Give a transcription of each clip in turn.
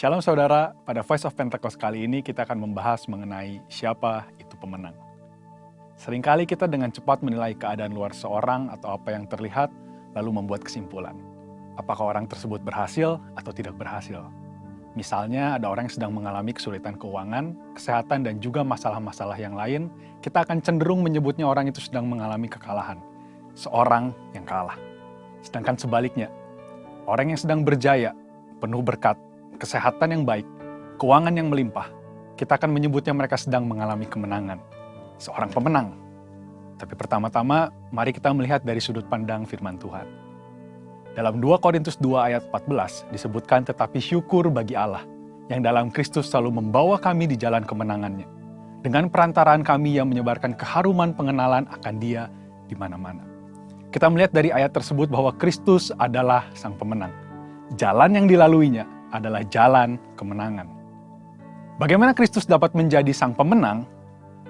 Shalom saudara, pada Voice of Pentecost kali ini kita akan membahas mengenai siapa itu pemenang. Seringkali kita dengan cepat menilai keadaan luar seorang atau apa yang terlihat, lalu membuat kesimpulan. Apakah orang tersebut berhasil atau tidak berhasil? Misalnya ada orang yang sedang mengalami kesulitan keuangan, kesehatan, dan juga masalah-masalah yang lain, kita akan cenderung menyebutnya orang itu sedang mengalami kekalahan. Seorang yang kalah. Sedangkan sebaliknya, orang yang sedang berjaya, penuh berkat, kesehatan yang baik, keuangan yang melimpah, kita akan menyebutnya mereka sedang mengalami kemenangan. Seorang pemenang. Tapi pertama-tama, mari kita melihat dari sudut pandang firman Tuhan. Dalam 2 Korintus 2 ayat 14 disebutkan, tetapi syukur bagi Allah, yang dalam Kristus selalu membawa kami di jalan kemenangannya. Dengan perantaraan kami yang menyebarkan keharuman pengenalan akan Dia di mana-mana. Kita melihat dari ayat tersebut bahwa Kristus adalah sang pemenang. Jalan yang dilaluinya adalah jalan kemenangan. Bagaimana Kristus dapat menjadi sang pemenang?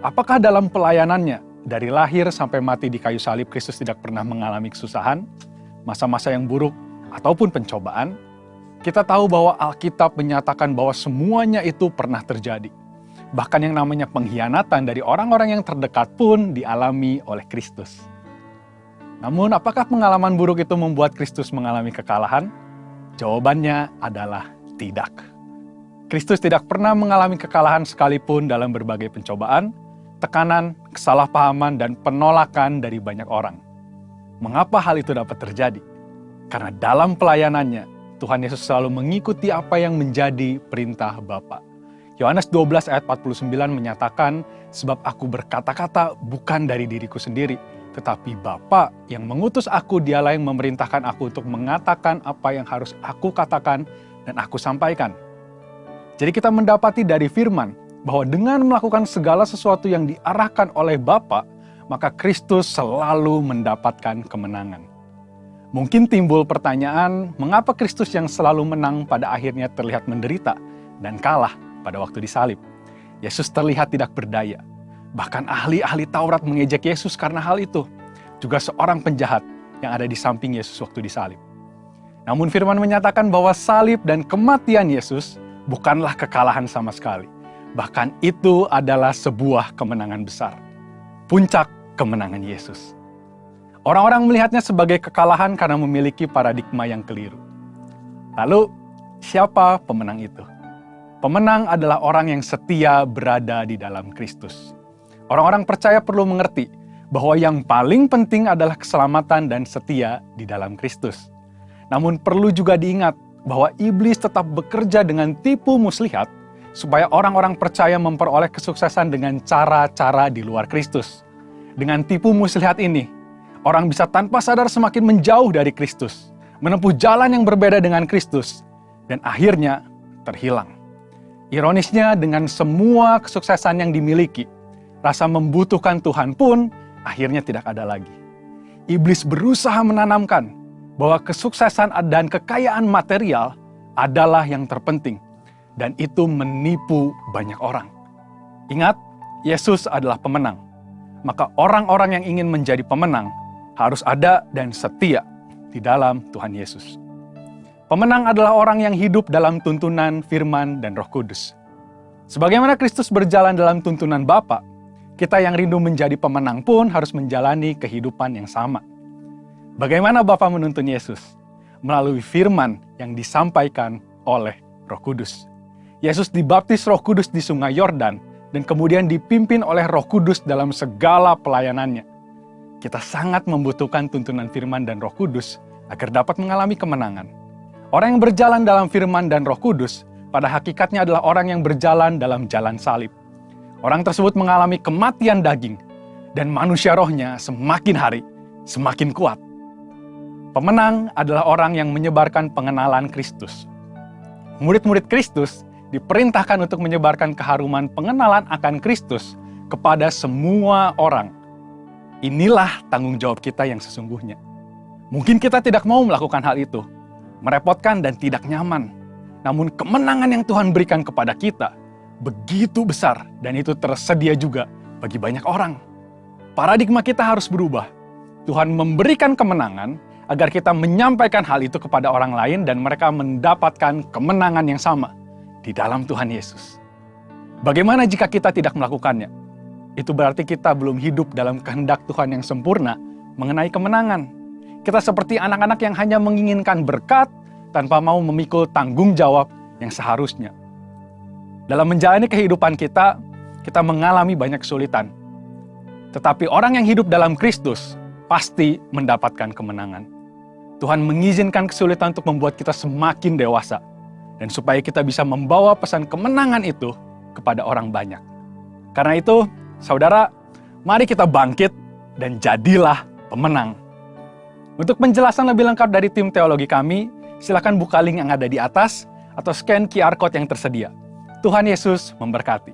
Apakah dalam pelayanannya, dari lahir sampai mati di kayu salib, Kristus tidak pernah mengalami kesusahan, masa-masa yang buruk, ataupun pencobaan? Kita tahu bahwa Alkitab menyatakan bahwa semuanya itu pernah terjadi. Bahkan yang namanya pengkhianatan dari orang-orang yang terdekat pun dialami oleh Kristus. Namun, apakah pengalaman buruk itu membuat Kristus mengalami kekalahan? Jawabannya adalah tidak. Kristus tidak pernah mengalami kekalahan sekalipun dalam berbagai pencobaan, tekanan, kesalahpahaman, dan penolakan dari banyak orang. Mengapa hal itu dapat terjadi? Karena dalam pelayanannya, Tuhan Yesus selalu mengikuti apa yang menjadi perintah Bapa. Yohanes 12 ayat 49 menyatakan, sebab aku berkata-kata bukan dari diriku sendiri, tetapi Bapa yang mengutus aku, Dialah yang memerintahkan aku untuk mengatakan apa yang harus aku katakan dan aku sampaikan. Jadi kita mendapati dari firman bahwa dengan melakukan segala sesuatu yang diarahkan oleh Bapa, maka Kristus selalu mendapatkan kemenangan. Mungkin timbul pertanyaan, mengapa Kristus yang selalu menang pada akhirnya terlihat menderita dan kalah pada waktu disalib? Yesus terlihat tidak berdaya. Bahkan ahli-ahli Taurat mengejek Yesus karena hal itu. Juga seorang penjahat yang ada di samping Yesus waktu disalib. Namun firman menyatakan bahwa salib dan kematian Yesus bukanlah kekalahan sama sekali. Bahkan itu adalah sebuah kemenangan besar. Puncak kemenangan Yesus. Orang-orang melihatnya sebagai kekalahan karena memiliki paradigma yang keliru. Lalu, siapa pemenang itu? Pemenang adalah orang yang setia berada di dalam Kristus. Orang-orang percaya perlu mengerti bahwa yang paling penting adalah keselamatan dan setia di dalam Kristus. Namun perlu juga diingat bahwa iblis tetap bekerja dengan tipu muslihat supaya orang-orang percaya memperoleh kesuksesan dengan cara-cara di luar Kristus. Dengan tipu muslihat ini, orang bisa tanpa sadar semakin menjauh dari Kristus, menempuh jalan yang berbeda dengan Kristus, dan akhirnya terhilang. Ironisnya, dengan semua kesuksesan yang dimiliki, rasa membutuhkan Tuhan pun akhirnya tidak ada lagi. Iblis berusaha menanamkan bahwa kesuksesan dan kekayaan material adalah yang terpenting. Dan itu menipu banyak orang. Ingat, Yesus adalah pemenang. Maka orang-orang yang ingin menjadi pemenang harus ada dan setia di dalam Tuhan Yesus. Pemenang adalah orang yang hidup dalam tuntunan firman dan Roh Kudus. Sebagaimana Kristus berjalan dalam tuntunan Bapa, kita yang rindu menjadi pemenang pun harus menjalani kehidupan yang sama. Bagaimana Bapa menuntun Yesus? Melalui firman yang disampaikan oleh Roh Kudus. Yesus dibaptis Roh Kudus di Sungai Yordan dan kemudian dipimpin oleh Roh Kudus dalam segala pelayanannya. Kita sangat membutuhkan tuntunan firman dan Roh Kudus agar dapat mengalami kemenangan. Orang yang berjalan dalam firman dan Roh Kudus pada hakikatnya adalah orang yang berjalan dalam jalan salib. Orang tersebut mengalami kematian daging, dan manusia rohnya semakin hari semakin kuat. Pemenang adalah orang yang menyebarkan pengenalan Kristus. Murid-murid Kristus diperintahkan untuk menyebarkan keharuman pengenalan akan Kristus kepada semua orang. Inilah tanggung jawab kita yang sesungguhnya. Mungkin kita tidak mau melakukan hal itu, merepotkan dan tidak nyaman. Namun kemenangan yang Tuhan berikan kepada kita begitu besar, dan itu tersedia juga bagi banyak orang. Paradigma kita harus berubah. Tuhan memberikan kemenangan agar kita menyampaikan hal itu kepada orang lain dan mereka mendapatkan kemenangan yang sama. di dalam Tuhan Yesus. Bagaimana jika kita tidak melakukannya? Itu berarti kita belum hidup dalam kehendak Tuhan yang sempurna mengenai kemenangan. Kita seperti anak-anak yang hanya menginginkan berkat tanpa mau memikul tanggung jawab yang seharusnya. Dalam menjalani kehidupan kita mengalami banyak kesulitan. Tetapi orang yang hidup dalam Kristus pasti mendapatkan kemenangan. Tuhan mengizinkan kesulitan untuk membuat kita semakin dewasa. Dan supaya kita bisa membawa pesan kemenangan itu kepada orang banyak. Karena itu, saudara, mari kita bangkit dan jadilah pemenang. Untuk penjelasan lebih lengkap dari tim teologi kami, silakan buka link yang ada di atas atau scan QR Code yang tersedia. Tuhan Yesus memberkati.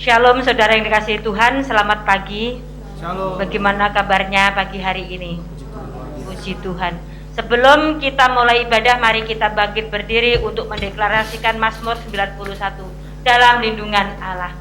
Shalom saudara yang dikasihi Tuhan, selamat pagi. Shalom. Bagaimana kabarnya pagi hari ini? Puji Tuhan. Sebelum kita mulai ibadah, mari kita bangkit berdiri untuk mendeklarasikan Mazmur 91 dalam lindungan Allah.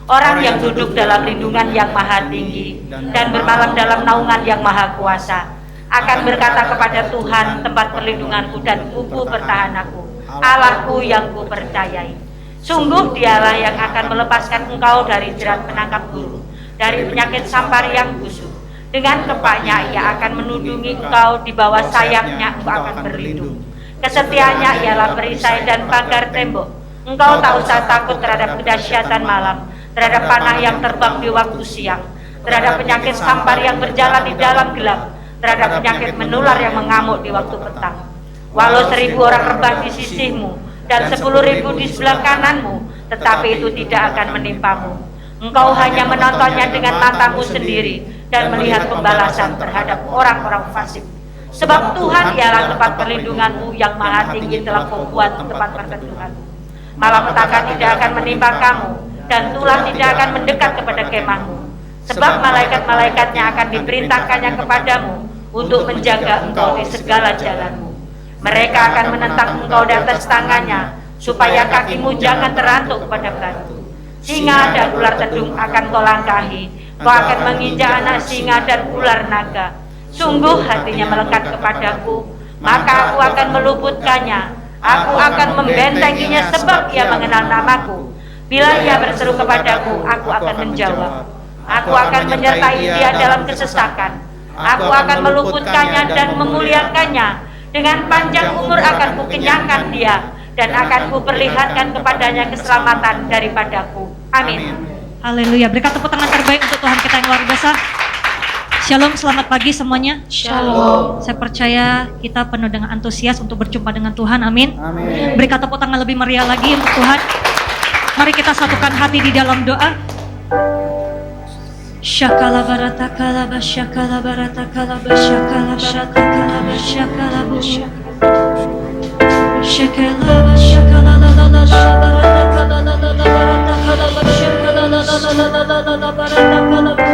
Orang yang duduk dalam lindungan yang maha tinggi dan bermalam dalam naungan yang maha kuasa akan berkata kepada Tuhan, tempat perlindunganku dan kubu pertahananku, Allahku yang kupercayai. Sungguh dialah yang akan melepaskan engkau dari jerat penangkap burung, dari penyakit sampar yang busuk. Dengan kepaknya ia akan menudungi engkau, di bawah sayapnya engkau akan berlindung. Kesetiaannya ialah perisai dan pagar tembok. Engkau tak usah takut terhadap kedahsyatan malam, terhadap panah yang terbang di waktu siang, terhadap penyakit sampar yang berjalan di dalam gelap, terhadap penyakit menular yang mengamuk di waktu petang. Walau 1000 orang rebah di sisimu, dan 10.000 di sebelah kananmu, tetapi itu tidak akan menimpamu. Engkau hanya menontonnya dengan matamu sendiri dan melihat pembalasan terhadap orang-orang fasik. Sebab Tuhan ialah tempat perlindunganmu, yang maha tinggi telah membuat tempat perteduhanmu. Malapetaka tidak akan menimpa kamu, dan tulah tidak akan mendekat kepada kemahmu. Sebab malaikat-malaikatnya akan diperintahkannya kepadamu untuk menjaga engkau di segala jalanmu. Mereka akan menentang engkau di atas tangannya, supaya kakimu jangan terantuk pada batu. Singa dan ular tedung akan kau langkahi, kau akan menginjak anak singa dan ular naga. Sungguh hatinya melekat kepadaku, maka aku akan meluputkannya. Aku akan membentenginya sebab ia mengenal namaku. Bila ia berseru kepadaku, aku akan menjawab. Aku akan menyertai dia dalam kesesakan. Aku akan meluputkannya dan memuliakannya. Dengan panjang umur akan kukenyangkan dia, dan akan kuperlihatkan kepadanya keselamatan daripadaku. Amin. Haleluya. Berikan tepuk tangan terbaik untuk Tuhan kita yang luar biasa. Shalom, selamat pagi semuanya. Shalom. Saya percaya kita penuh dengan antusias untuk berjumpa dengan Tuhan. Amin. Amin. Berikan tepuk tangan lebih meriah lagi untuk Tuhan. Mari kita satukan hati di dalam doa. Shakala barata kalaba shakala barata kalaba shakala barata kalaba shakala bu shakala shakala la la la barata kalala la la barata kalaba shakala la la la la la la barata kalaba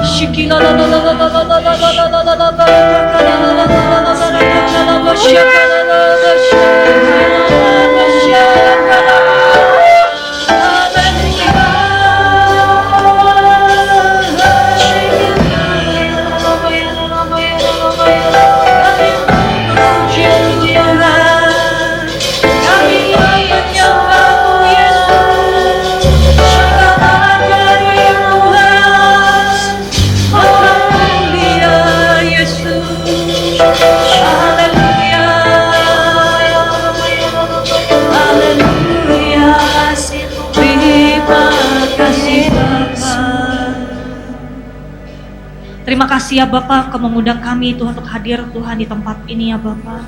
shikila la la la la la la la la la la barata kalala la la la barata kalaba shakala la la shakala shakala. Terima kasih ya Bapak, Kau mengundang kami Tuhan untuk hadir Tuhan di tempat ini ya Bapak.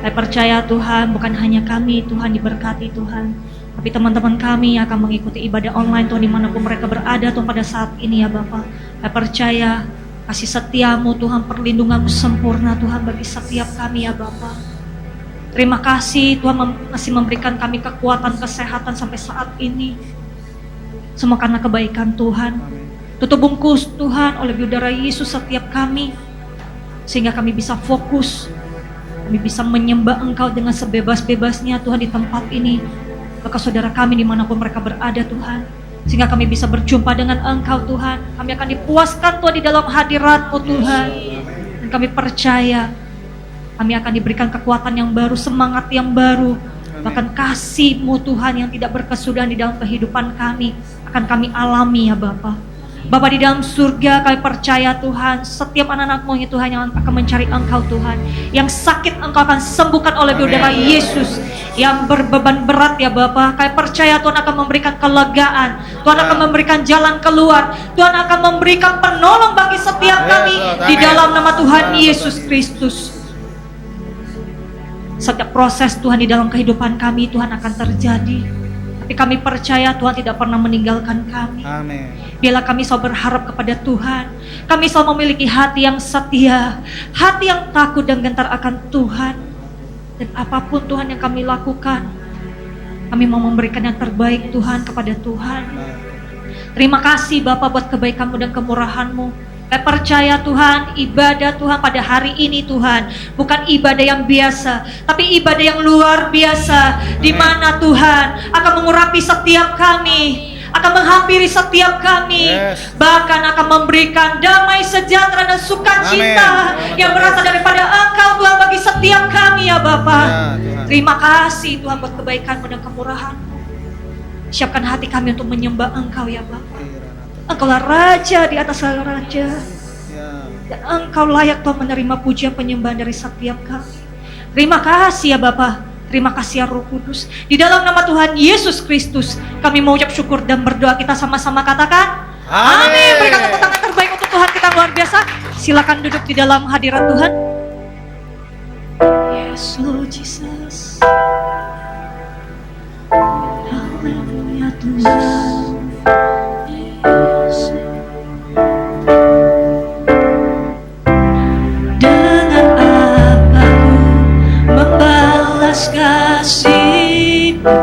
Saya percaya Tuhan, bukan hanya kami Tuhan diberkati Tuhan, tapi teman-teman kami yang akan mengikuti ibadah online Tuhan dimanapun mereka berada Tuhan pada saat ini ya Bapak. Saya percaya kasih setiamu Tuhan, perlindunganmu sempurna Tuhan bagi setiap kami ya Bapak. Terima kasih Tuhan masih memberikan kami kekuatan, kesehatan sampai saat ini. Semua karena kebaikan Tuhan. Tutup bungkus Tuhan oleh udara Yesus setiap kami, sehingga kami bisa fokus, kami bisa menyembah Engkau dengan sebebas-bebasnya Tuhan di tempat ini. Maka saudara kami dimanapun mereka berada Tuhan, sehingga kami bisa berjumpa dengan Engkau Tuhan. Kami akan dipuaskan Tuhan di dalam hadirat-Mu Tuhan. Dan kami percaya kami akan diberikan kekuatan yang baru, semangat yang baru, bahkan kasih-Mu Tuhan yang tidak berkesudahan di dalam kehidupan kami akan kami alami ya Bapa. Bapa di dalam surga, kami percaya Tuhan, setiap anak-anak-Mu ya Tuhan yang akan mencari Engkau Tuhan, yang sakit Engkau akan sembuhkan oleh darah Yesus, yang berbeban berat ya Bapa, kami percaya Tuhan akan memberikan kelegaan, Tuhan akan memberikan jalan keluar, Tuhan akan memberikan penolong bagi setiap kami di dalam nama Tuhan Yesus Kristus. Setiap proses Tuhan di dalam kehidupan kami Tuhan akan terjadi. Tapi kami percaya Tuhan tidak pernah meninggalkan kami. Amin. Biarlah kami selalu berharap kepada Tuhan. Kami selalu memiliki hati yang setia, hati yang takut dan gentar akan Tuhan. Dan apapun Tuhan yang kami lakukan, kami mau memberikan yang terbaik Tuhan kepada Tuhan. Terima kasih Bapa buat kebaikan-Mu dan kemurahan-Mu. Saya percaya Tuhan, ibadah Tuhan pada hari ini Tuhan bukan ibadah yang biasa, tapi ibadah yang luar biasa, di mana Tuhan akan mengurapi setiap kami, akan menghampiri setiap kami, bahkan akan memberikan damai sejahtera dan sukacita yang berasal daripada Engkau Tuhan bagi setiap kami ya Bapa. Terima kasih Tuhan buat kebaikan-Mu dan kemurahan-Mu. Siapkan hati kami untuk menyembah Engkau ya Bapa. Engkaulah Raja di atas segala raja, dan Engkau layak Tuhan menerima pujian penyembahan dari setiap kami. Terima kasih ya Bapa, terima kasih ya Roh Kudus. Di dalam nama Tuhan Yesus Kristus kami mengucap syukur dan berdoa, kita sama-sama katakan amin. Berikan tepuk tangan terbaik untuk Tuhan kita luar biasa. Silakan duduk di dalam hadirat Tuhan. Yes Lord Jesus, haleluya Tuhan. Dengan apa ku membalas kasih-Mu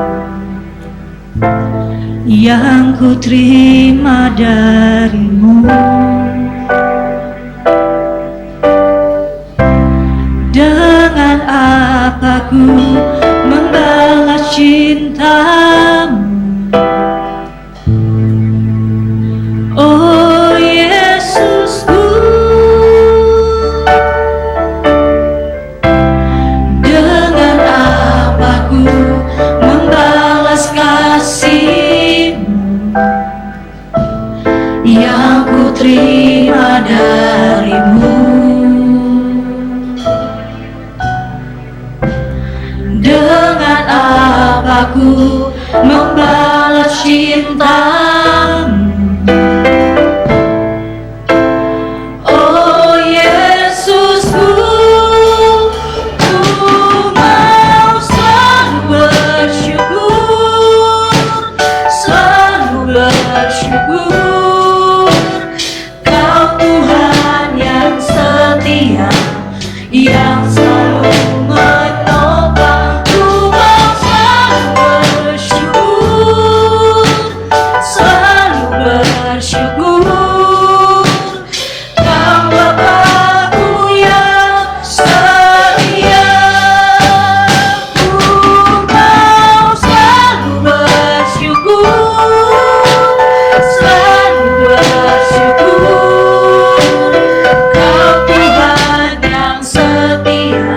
yang ku terima dari-Mu? Dengan apa ku membalas cinta-Mu? Oh Yesusku, dengan apa ku membalas kasih-Mu yang ku terima dari-Mu? Dengan apa ku membalas cinta-Mu? Yang selalu menopang, ku mau selalu bersyukur, selalu bersyukur. Kau Bapa-Ku yang setia, ku mau selalu bersyukur, selalu bersyukur. Kau Tuhan yang setia,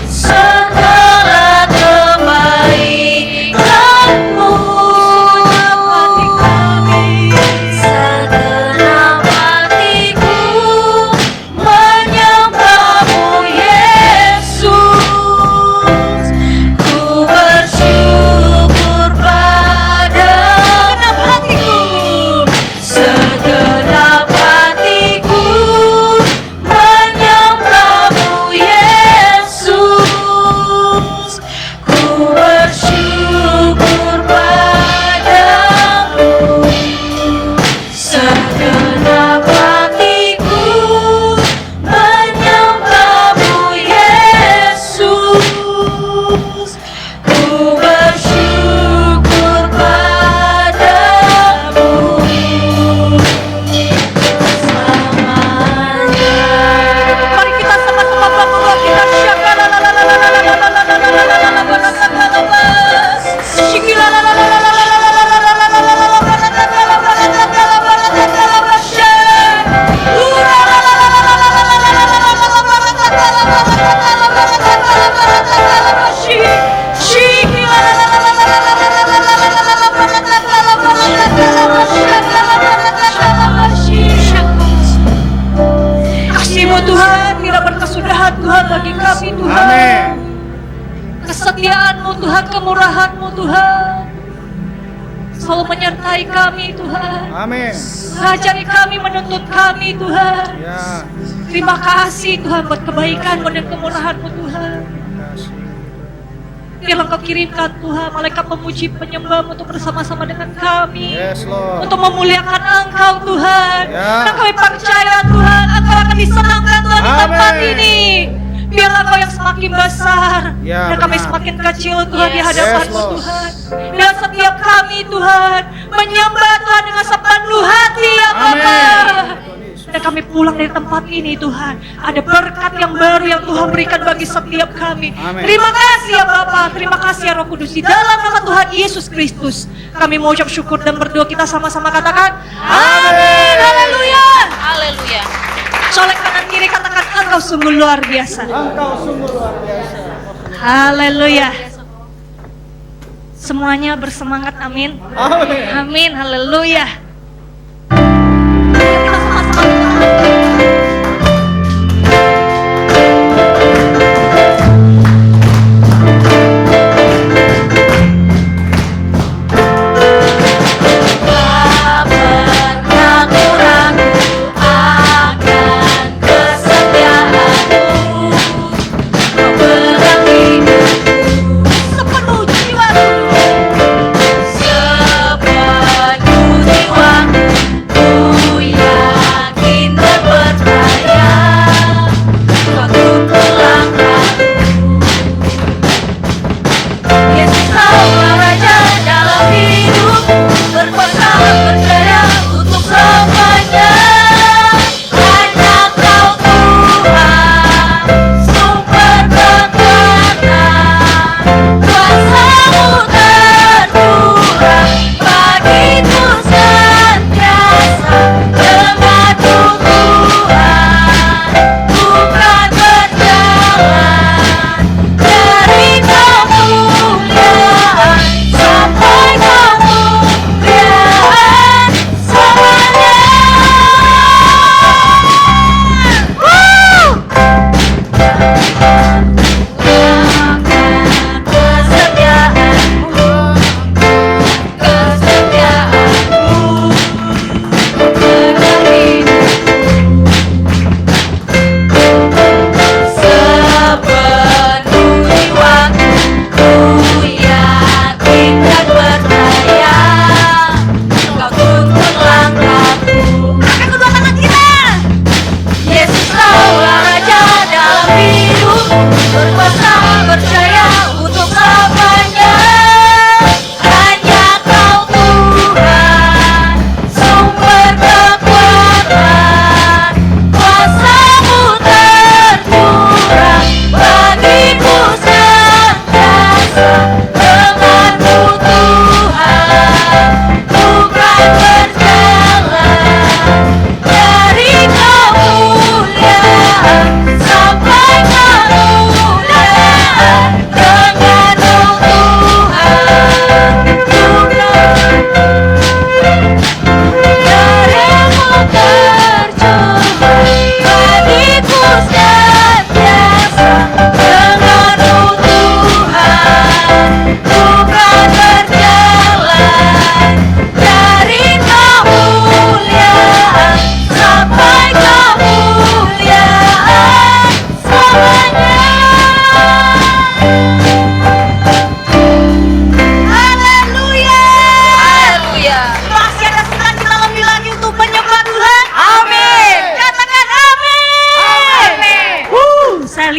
segala kebaikan-Mu segenap hatiku menyembah-Mu Yesus. Ku bersyukur padamu segenap hatiku menyembah-Mu Yesus. Ku bersyukur padamu segenap hatiku menyembah-Mu Yesus. Ku bersyukur padamu selamanya. Mari kita sama-sama berdoa, kita kasih-Mu Tuhan tidak berkesudahan Tuhan bagi kami Tuhan. Amin. Kesetiaan-Mu Tuhan, kemurahan-Mu Tuhan selalu menyertai kami Tuhan. Amin. Mengajari kami, menuntut kami Tuhan. Ya. Terima kasih Tuhan buat kebaikan-Mu dan kemurahan-Mu Tuhan. Biarlah Engkau kirimkan Tuhan malaikat pemuji penyembah-Mu untuk bersama-sama dengan kami. Yes, Lord. Untuk memuliakan Engkau Tuhan. Ya. Dan kami percaya Tuhan Engkau akan disenangkan Tuhan di tempat Amin. ini. Biarlah Engkau yang semakin besar Ya, dan kami benar. semakin kecil Tuhan di hadapan-Mu Yes, Lord. Tuhan. Dan setiap kami Tuhan menyembah Tuhan dengan sepenuh hati ya Bapa. Dan kami pulang dari tempat ini Tuhan, ada berkat yang baru yang Tuhan berikan bagi setiap kami. Amin. Terima kasih ya Bapa, terima kasih ya Roh Kudus. Di dalam nama Tuhan Yesus Kristus kami mau ucap syukur dan berdoa. Kita sama-sama katakan amin. Haleluya. Haleluya. Colek kanan kiri, katakan Engkau sungguh luar biasa. Engkau sungguh luar biasa. Haleluya. Semuanya bersemangat, amin. Amin. Amin, haleluya. Sepenuh jiwaku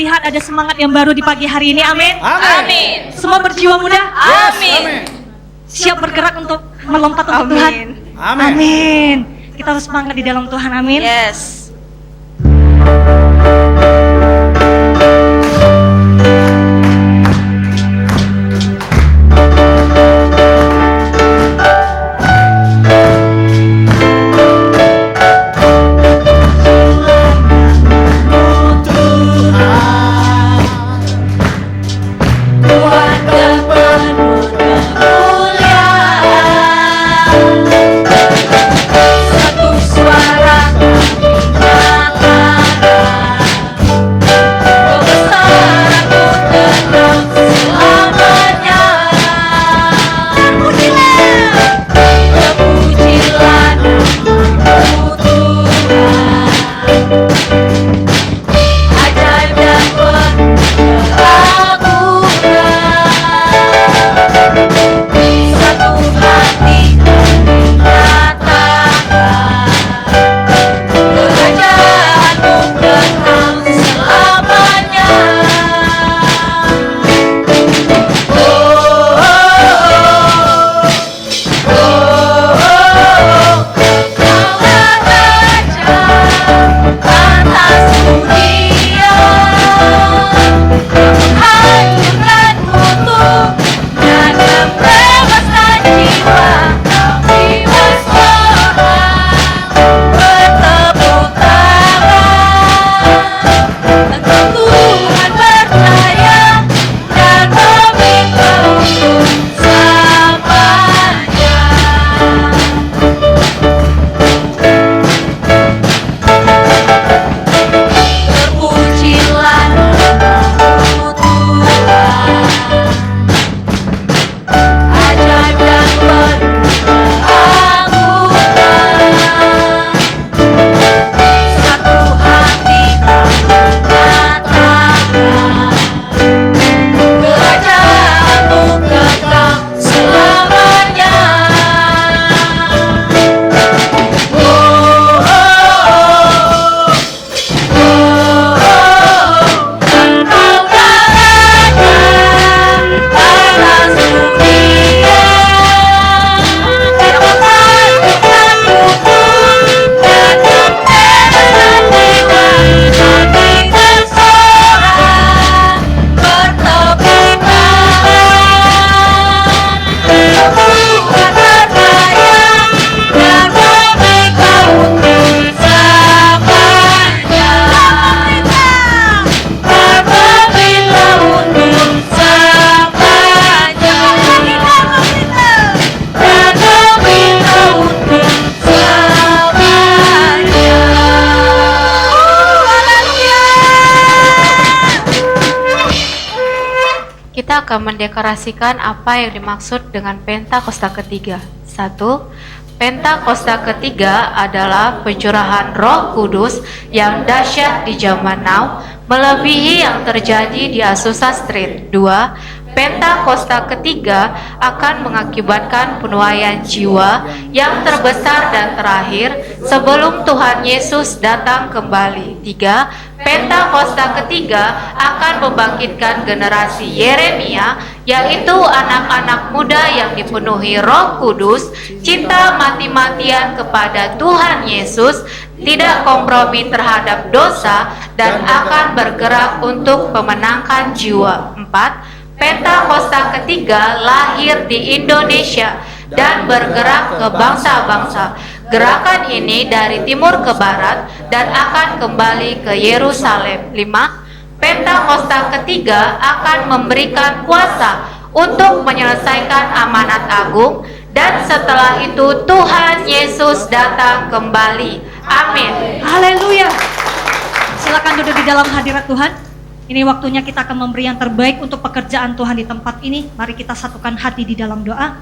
melihat ada semangat yang baru di pagi hari ini. Amin. Amin. Semua berjiwa muda. Amin. Siap bergerak untuk melompat untuk Tuhan. Amin. Amin. Kita harus semangat di dalam Tuhan. Amin. Yes. Kita akan mendeklarasikan apa yang dimaksud dengan Pentakosta ketiga. 1. Pentakosta ketiga adalah pencurahan Roh Kudus yang dahsyat di zaman now, melebihi yang terjadi di Azusa Street. 2. Pentakosta ketiga akan mengakibatkan penuaian jiwa yang terbesar dan terakhir sebelum Tuhan Yesus datang kembali. 3. Pentakosta ketiga akan membangkitkan generasi Yeremia, yaitu anak-anak muda yang dipenuhi Roh Kudus, cinta mati-matian kepada Tuhan Yesus, tidak kompromi terhadap dosa, dan akan bergerak untuk memenangkan jiwa. 4. Pentakosta ketiga lahir di Indonesia dan bergerak ke bangsa-bangsa. Gerakan ini dari timur ke barat dan akan kembali ke Yerusalem. 5. Pentakosta ketiga akan memberikan kuasa untuk menyelesaikan amanat agung, dan setelah itu Tuhan Yesus datang kembali. Amin. Haleluya. Silakan duduk di dalam hadirat Tuhan. Ini waktunya kita akan memberi yang terbaik untuk pekerjaan Tuhan di tempat ini. Mari kita satukan hati di dalam doa.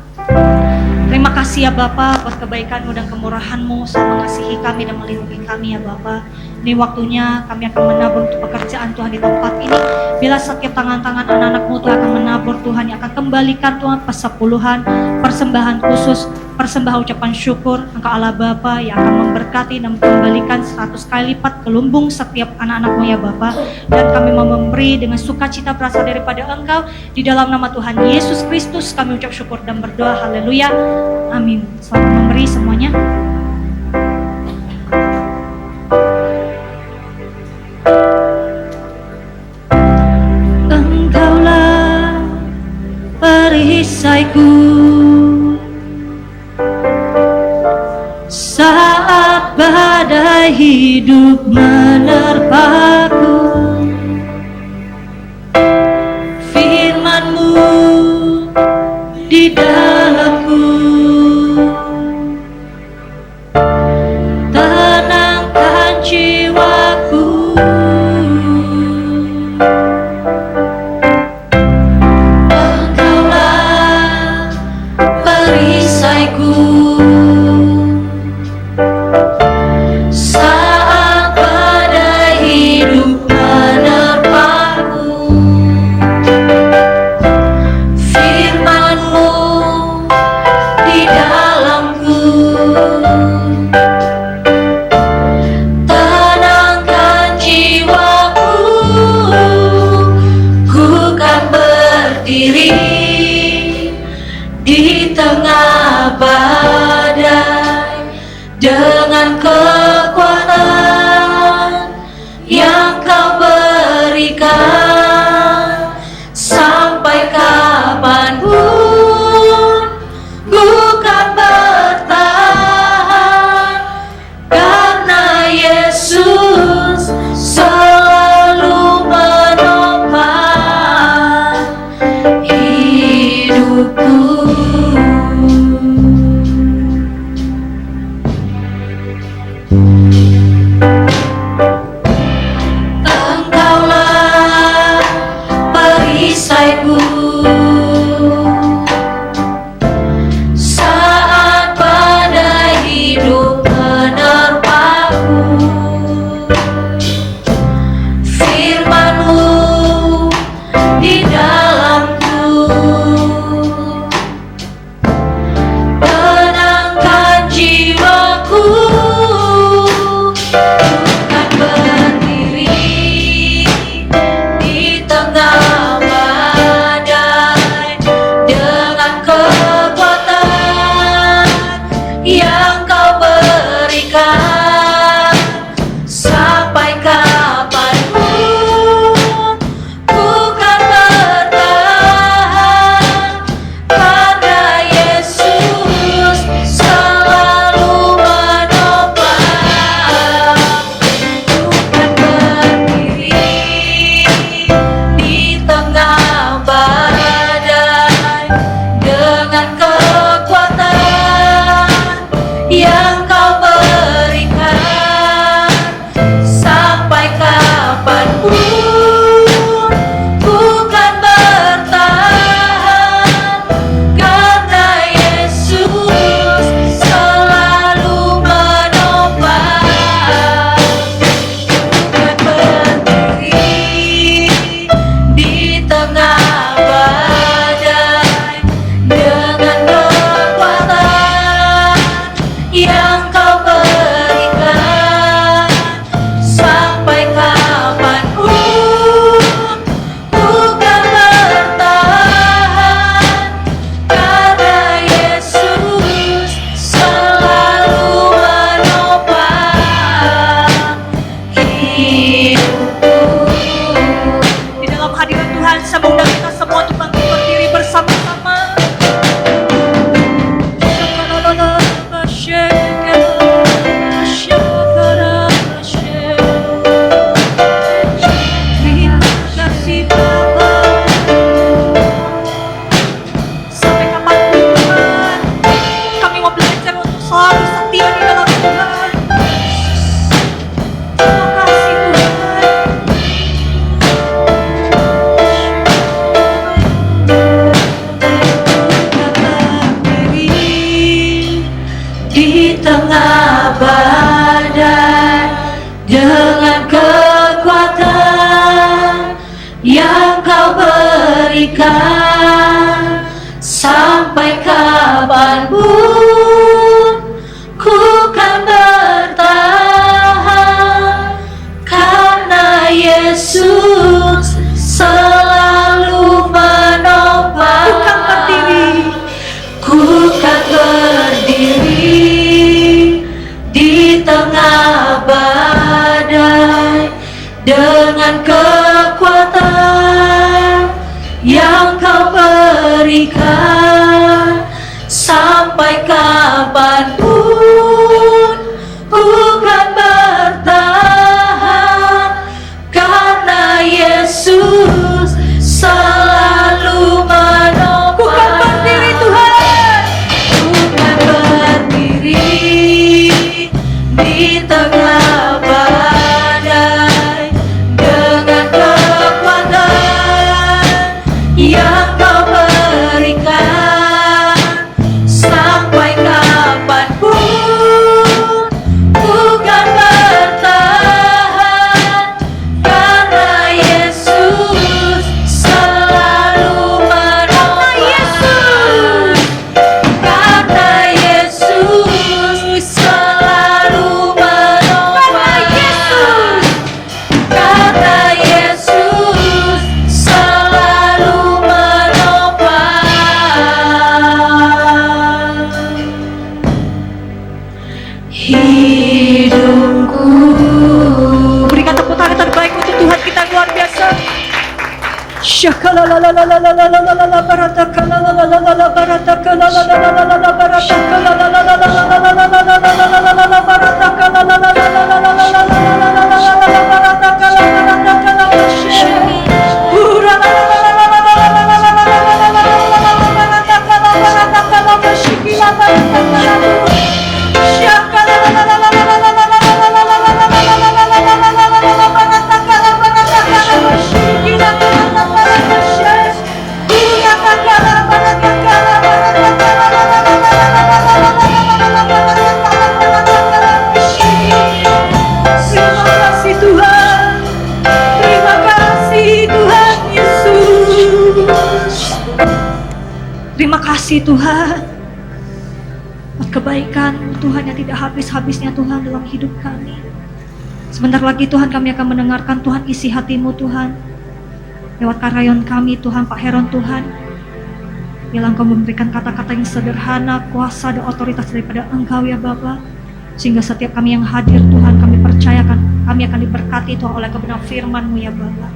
Terima kasih ya Bapa buat kebaikan-Mu dan kemurahan-Mu selalu mengasihi kami dan melindungi kami ya Bapa. Ini waktunya kami akan menabur untuk pekerjaan Tuhan di tempat ini. Bila setiap tangan-tangan anak-anak-Mu Tuhan akan menabur Tuhan, yang akan kembalikan Tuhan persepuluhan, persembahan khusus, persembahan ucapan syukur. Engkau Allah Bapa yang akan memberkati dan mengembalikan 100 kali lipat ke lumbung setiap anak-anak-Mu ya Bapa. Dan kami mau memberi dengan sukacita berasal daripada Engkau. Di dalam nama Tuhan Yesus Kristus kami ucap syukur dan berdoa. Haleluya. Amin. Selamat memberi semuanya. Engkaulah perisaiku saat badai hidup menerpaku. Firman-Mu di dalamku, tenangkan jiwaku. Engkaulah perisaiku saat badai hidup dengan kekuatan yang kau berikan. Sampai kapanpun ku kan bertahan, karena Yesus selalu menopang. Ku kan berdiri di tengah badai dengan kekuatan yang kau berikan. Sampai kapanpun ku kan bertahan, karena Yesus selalu menopang. Ku kan berdiri Tuhan, ku kan berdiri di tengah badai dengan kekuatan yang kau berikan. Sampai kapanpun ku kan bertahan, karena Yesus selalu menopang. Karena Yesus selalu menopang. Karena Yesus selalu menopang hidupku. Berikan tepuk tangan terbaik untuk Tuhan kita yang luar biasa. Shakalalalalalalalalala baratakalalalalalala baratakalalalalalala baratakalalalalalala Terima kasih Tuhan buat kebaikan Tuhan yang tidak habis-habisnya Tuhan dalam hidup kami. Sebentar lagi Tuhan kami akan mendengarkan Tuhan isi hatimu Tuhan lewat karyawan kami Tuhan, Pak Heron Tuhan. Biarlah Engkau memberikan kata-kata yang sederhana, kuasa dan otoritas daripada Engkau ya Bapa, sehingga setiap kami yang hadir Tuhan, kami percayakan kami akan diberkati Tuhan oleh kebenaran firman-Mu ya Bapa.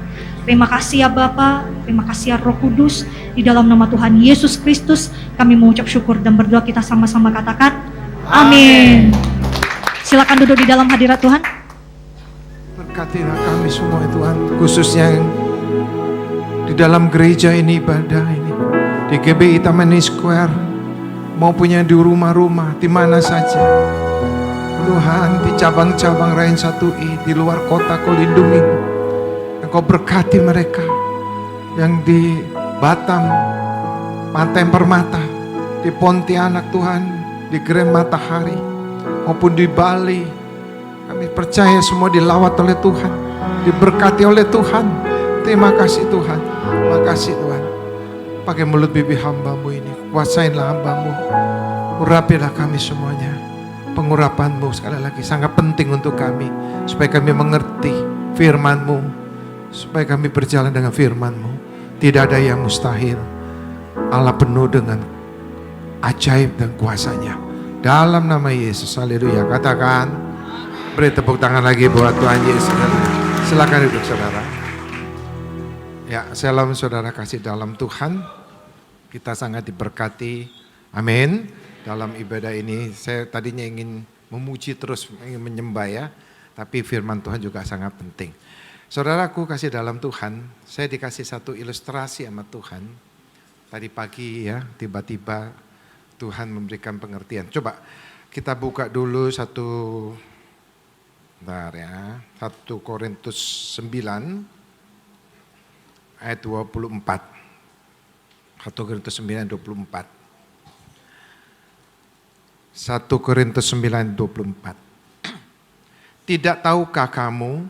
Terima kasih ya Bapa, terima kasih ya Roh Kudus. Di dalam nama Tuhan Yesus Kristus kami mengucap syukur dan berdoa, kita sama-sama katakan amin. Silakan duduk di dalam hadirat Tuhan. Berkatilah kami semua Tuhan, khususnya yang di dalam gereja ini, ibadah ini, di GBI Taman Square, maupun yang di rumah-rumah, di mana saja. Tuhan, di cabang-cabang Rain 1I, di luar kota Kau lindungi. Engkau berkati mereka yang di Batam, Pantai Permata, di Pontianak Tuhan, di Grand Matahari, maupun di Bali. Kami percaya semua dilawat oleh Tuhan, diberkati oleh Tuhan. Terima kasih Tuhan, terima kasih Tuhan. Pakai mulut bibir hamba-Mu ini, kuasainlah hamba-Mu, urapilah kami semuanya. Pengurapan-Mu sekali lagi sangat penting untuk kami, supaya kami mengerti firman-Mu, supaya kami berjalan dengan firman-Mu. Tidak ada yang mustahil. Allah penuh dengan ajaib dan kuasanya. Dalam nama Yesus, haleluya. Katakan, beri tepuk tangan lagi buat Tuhan Yesus. Silakan duduk saudara. Ya, shalom saudara kasih dalam Tuhan. Kita sangat diberkati. Amin. Dalam ibadah ini, saya tadinya ingin memuji terus, ingin menyembah ya. Tapi firman Tuhan juga sangat penting. Saudaraku kasih dalam Tuhan, saya dikasih satu ilustrasi sama Tuhan. Tadi pagi ya, tiba-tiba Tuhan memberikan pengertian. Coba kita buka dulu 1 Korintus 9 ayat 24. 1 Korintus 9 24. 1 Korintus 9 24. Tidak tahukah kamu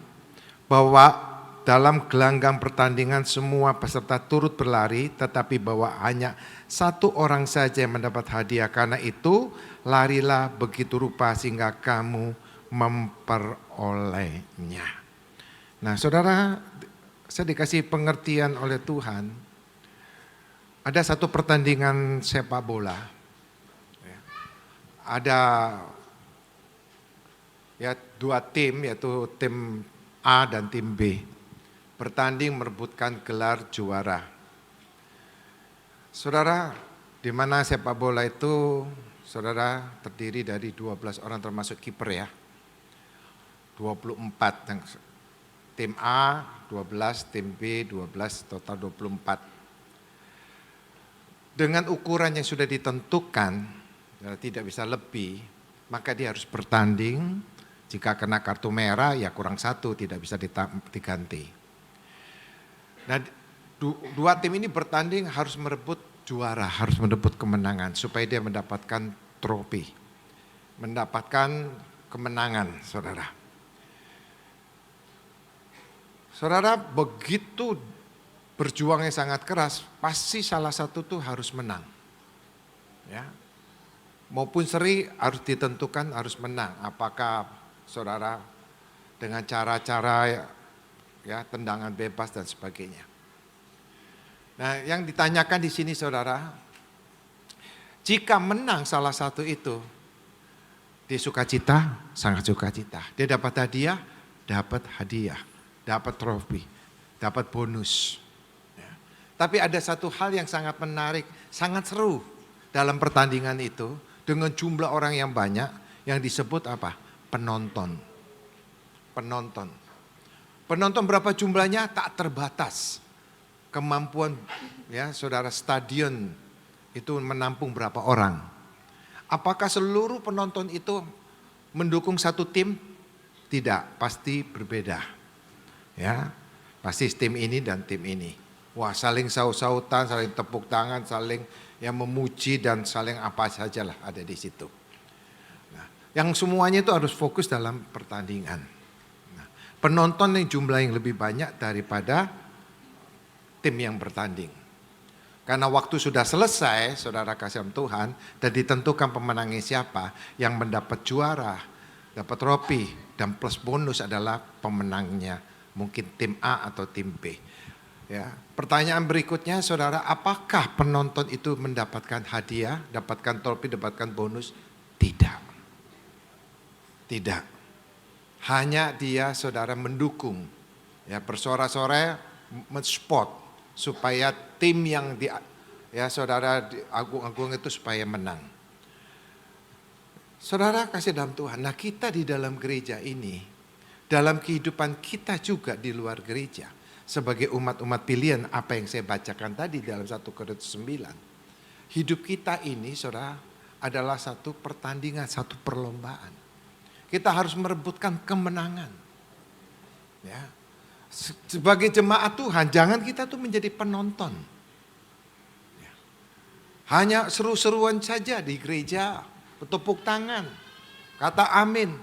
bahwa dalam gelanggang pertandingan semua peserta turut berlari, tetapi bahwa hanya satu orang saja yang mendapat hadiah. Karena itu larilah begitu rupa sehingga kamu memperolehnya. Nah saudara, saya dikasih pengertian oleh Tuhan. Ada satu pertandingan sepak bola. Ada ya dua tim, yaitu tim A dan tim B. Bertanding merebutkan gelar juara. Saudara, di mana sepak bola itu, saudara, terdiri dari 12 orang termasuk kiper ya. 24 yang tim A 12, tim B 12, total 24. Dengan ukuran yang sudah ditentukan, tidak bisa lebih, maka dia harus bertanding. Jika kena kartu merah ya kurang satu, tidak bisa diganti. Nah, dua tim ini bertanding harus merebut juara, harus merebut kemenangan supaya dia mendapatkan trofi, mendapatkan kemenangan, saudara. Saudara, begitu berjuangnya sangat keras, pasti salah satu tuh harus menang. Ya. Maupun seri harus ditentukan harus menang. Apakah saudara dengan cara-cara ya tendangan bebas dan sebagainya. Nah, yang ditanyakan di sini saudara, jika menang salah satu itu, dia sukacita, sangat sukacita. Dia dapat hadiah, dapat trofi, dapat bonus. Ya. Tapi ada satu hal yang sangat menarik, sangat seru dalam pertandingan itu, dengan jumlah orang yang banyak, yang disebut apa? Penonton. Penonton berapa jumlahnya? Tak terbatas. Kemampuan ya saudara stadion itu menampung berapa orang. Apakah seluruh penonton itu mendukung satu tim? Tidak, pasti berbeda. Ya, pasti tim ini dan tim ini. Wah, saling saut-sautan, saling tepuk tangan, saling yang memuji dan saling apa sajalah ada di situ. Nah, yang semuanya itu harus fokus dalam pertandingan. Nah, penonton yang jumlah yang lebih banyak daripada tim yang bertanding. Karena waktu sudah selesai, saudara kasih Tuhan, dan ditentukan pemenangnya siapa, yang mendapat juara, dapat trofi, dan plus bonus adalah pemenangnya. Mungkin tim A atau tim B. Ya, pertanyaan berikutnya, saudara, apakah penonton itu mendapatkan hadiah, dapatkan trofi, dapatkan bonus? Tidak. Tidak. Hanya dia, saudara, mendukung. Ya, bersorak-sorai, mensupport supaya tim yang saudara agung-agung itu supaya menang. Saudara kasih dalam Tuhan, nah kita di dalam gereja ini, dalam kehidupan kita juga di luar gereja, sebagai umat-umat pilihan, apa yang saya bacakan tadi dalam 1 Korintus 9. Hidup kita ini, saudara, adalah satu pertandingan, satu perlombaan. Kita harus merebutkan kemenangan. Ya. Sebagai jemaat Tuhan, jangan kita tuh menjadi penonton. Ya. Hanya seru-seruan saja di gereja, bertepuk tangan, kata amin.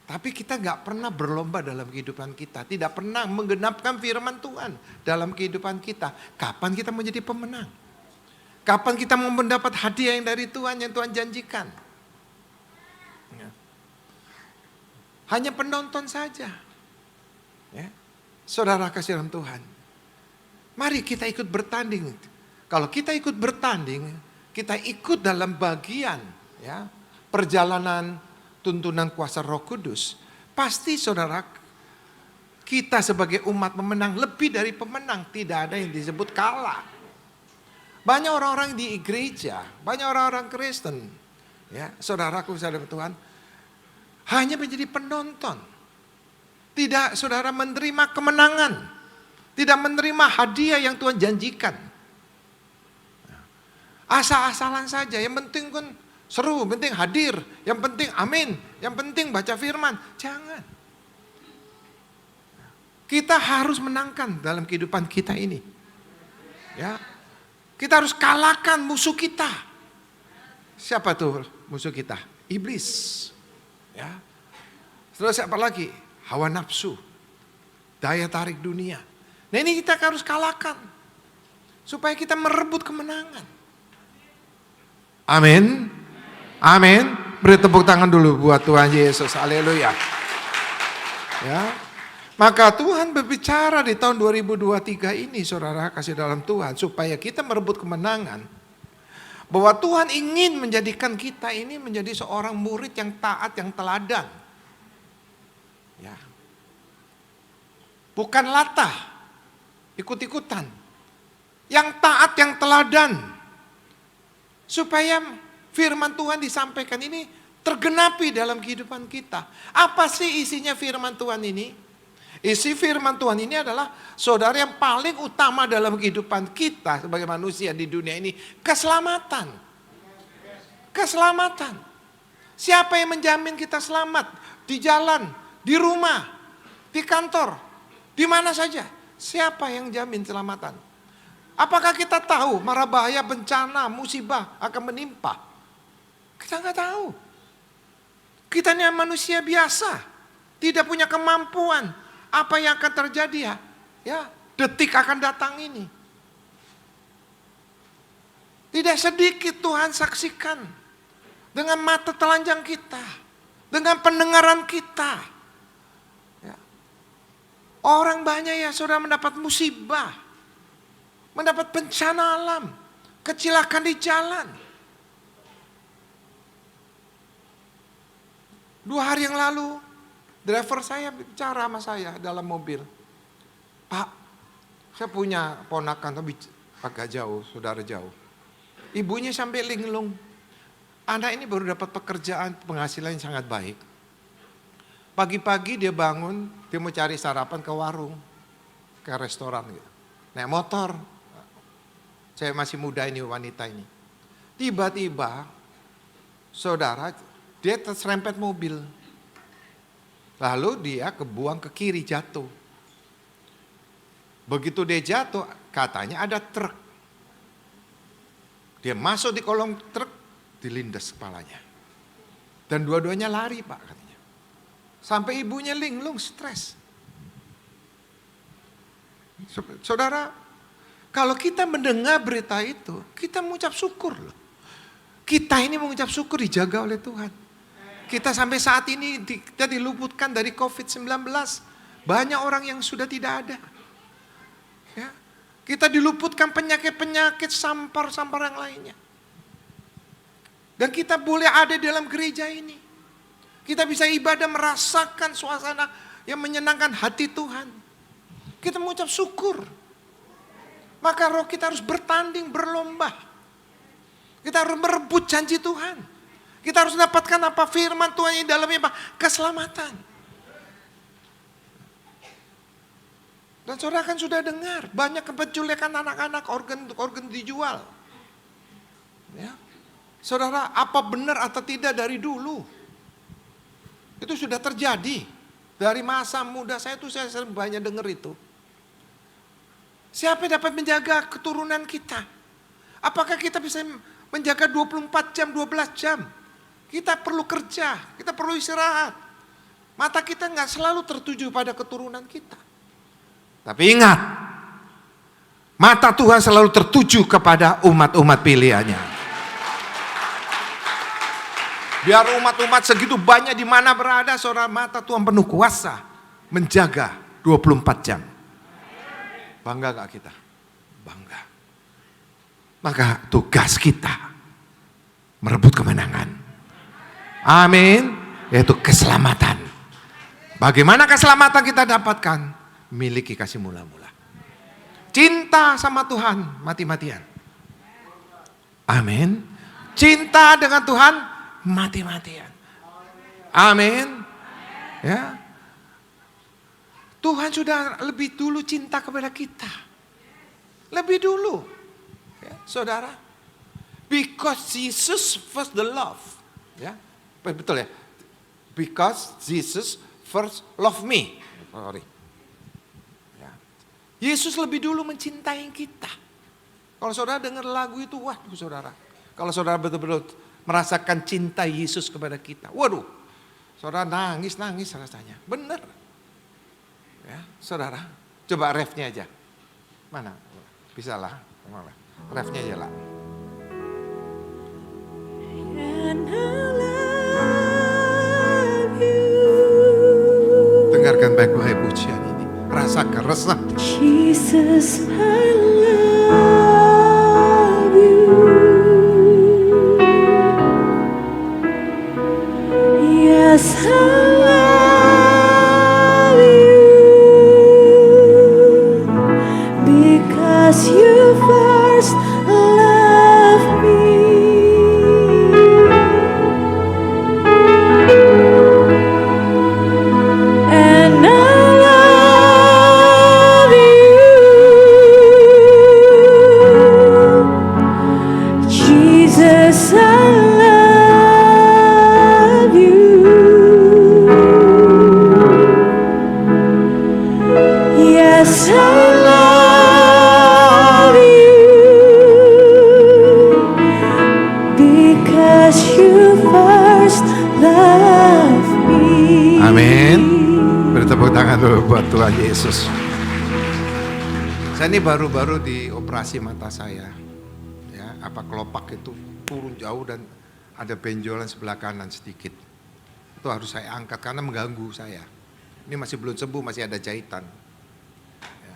Tapi kita gak pernah berlomba dalam kehidupan kita. Tidak pernah menggenapkan firman Tuhan dalam kehidupan kita. Kapan kita menjadi pemenang? Kapan kita mau mendapat hadiah yang dari Tuhan, yang Tuhan janjikan? Ya. Hanya penonton saja. Ya. Saudara kasih dalam Tuhan. Mari kita ikut bertanding. Kalau kita ikut bertanding, kita ikut dalam bagian ya, perjalanan tuntunan kuasa Roh Kudus. Pasti saudara, kita sebagai umat pemenang, lebih dari pemenang, tidak ada yang disebut kalah. Banyak orang-orang di gereja, banyak orang-orang Kristen, ya, saudaraku saudara Tuhan, hanya menjadi penonton. Tidak saudara menerima kemenangan, tidak menerima hadiah yang Tuhan janjikan. Asal-asalan saja, yang penting kan seru, yang penting hadir, yang penting amin, yang penting baca firman. Jangan. Kita harus menangkan dalam kehidupan kita ini. Ya. Kita harus kalahkan musuh kita. Siapa tuh musuh kita? Iblis. Ya. Terus apa lagi? Hawa nafsu, daya tarik dunia. Nah ini kita harus kalahkan. Supaya kita merebut kemenangan. Amin. Amin. Beri tepuk tangan dulu buat Tuhan Yesus. Haleluya. Ya. Maka Tuhan berbicara di tahun 2023 ini, saudara kasih dalam Tuhan, supaya kita merebut kemenangan. Bahwa Tuhan ingin menjadikan kita ini menjadi seorang murid yang taat, yang teladan. Ya. Bukan latah, ikut-ikutan. Yang taat, yang teladan. Supaya firman Tuhan disampaikan ini tergenapi dalam kehidupan kita. Apa sih isinya firman Tuhan ini? Isi firman Tuhan ini adalah saudara yang paling utama dalam kehidupan kita sebagai manusia di dunia ini. Keselamatan. Keselamatan. Siapa yang menjamin kita selamat? Di jalan, di rumah, di kantor, di mana saja. Siapa yang jamin keselamatan? Apakah kita tahu mara bahaya, bencana, musibah akan menimpa? Kita nggak tahu. Kita ini manusia biasa, tidak punya kemampuan. Apa yang akan terjadi ya detik akan datang ini. Tidak sedikit Tuhan saksikan dengan mata telanjang kita, dengan pendengaran kita. Ya. Orang banyak ya saudara mendapat musibah, mendapat bencana alam, kecelakaan di jalan. 2 hari yang lalu, driver saya bicara sama saya dalam mobil. Pak, saya punya ponakan tapi agak jauh, saudara jauh. Ibunya sampai linglung. Anak ini baru dapat pekerjaan, penghasilan yang sangat baik. Pagi-pagi dia bangun, dia mau cari sarapan ke warung, ke restoran gitu. Naik motor. Saya masih muda ini, wanita ini. Tiba-tiba, saudara, dia terserempet mobil. Lalu dia kebuang ke kiri, jatuh. Begitu dia jatuh, katanya ada truk. Dia masuk di kolong truk, dilindas kepalanya. Dan dua-duanya lari Pak katanya. Sampai ibunya linglung, stres. Saudara, kalau kita mendengar berita itu, kita mengucap syukur loh. Kita ini mengucap syukur dijaga oleh Tuhan. Kita sampai saat ini kita diluputkan dari COVID-19. Banyak orang yang sudah tidak ada. Ya. Kita diluputkan penyakit-penyakit sampar-sampar yang lainnya. Dan kita boleh ada dalam gereja ini. Kita bisa ibadah merasakan suasana yang menyenangkan hati Tuhan. Kita mengucap syukur. Maka roh kita harus bertanding, berlomba. Kita harus merebut janji Tuhan. Kita harus dapatkan apa firman Tuhan yang dalamnya apa? Keselamatan. Dan saudara kan sudah dengar banyak penculikan anak-anak, organ dijual. Ya. Saudara, apa benar atau tidak dari dulu? Itu sudah terjadi. Dari masa muda saya itu saya sering banyak dengar itu. Siapa yang dapat menjaga keturunan kita? Apakah kita bisa menjaga 24 jam, 12 jam? Kita perlu kerja, kita perlu istirahat. Mata kita nggak selalu tertuju pada keturunan kita. Tapi ingat, mata Tuhan selalu tertuju kepada umat-umat pilihannya. Biar umat-umat segitu banyak di mana berada, saudara, mata Tuhan penuh kuasa menjaga 24 jam. Bangga gak kita? Bangga. Maka tugas kita merebut kemenangan. Amin. Yaitu keselamatan. Bagaimana keselamatan kita dapatkan? Miliki kasih mula-mula. Cinta sama Tuhan mati-matian. Amin. Cinta dengan Tuhan mati-matian. Amin. Ya. Tuhan sudah lebih dulu cinta kepada kita. Lebih dulu. Ya, saudara. Because Jesus first the love. Ya. Betul ya? Because Jesus first love me. Sorry. Ya. Yesus lebih dulu mencintai kita. Kalau saudara dengar lagu itu, waduh saudara. Kalau saudara betul-betul merasakan cinta Yesus kepada kita. Waduh, Saudara nangis rasanya. Bener. Ya, saudara, coba refnya aja. Mana? Bisa lah. Refnya aja lah. Dengarkan baik-baik pujian ini. Rasakan, resah. Jesus, I love you. Yes, I love you. Because you first loved me. And I love you, Jesus, I love you. Yes, I love you, because you first loved me. Amin. Beri tepuk tangan dulu buat Tuhan Yesus. Saya ini baru-baru dioperasi mata saya. Ya, apa kelopak itu turun jauh dan ada benjolan sebelah kanan sedikit. Itu harus saya angkat karena mengganggu saya. Ini masih belum sembuh, masih ada jahitan. Ya,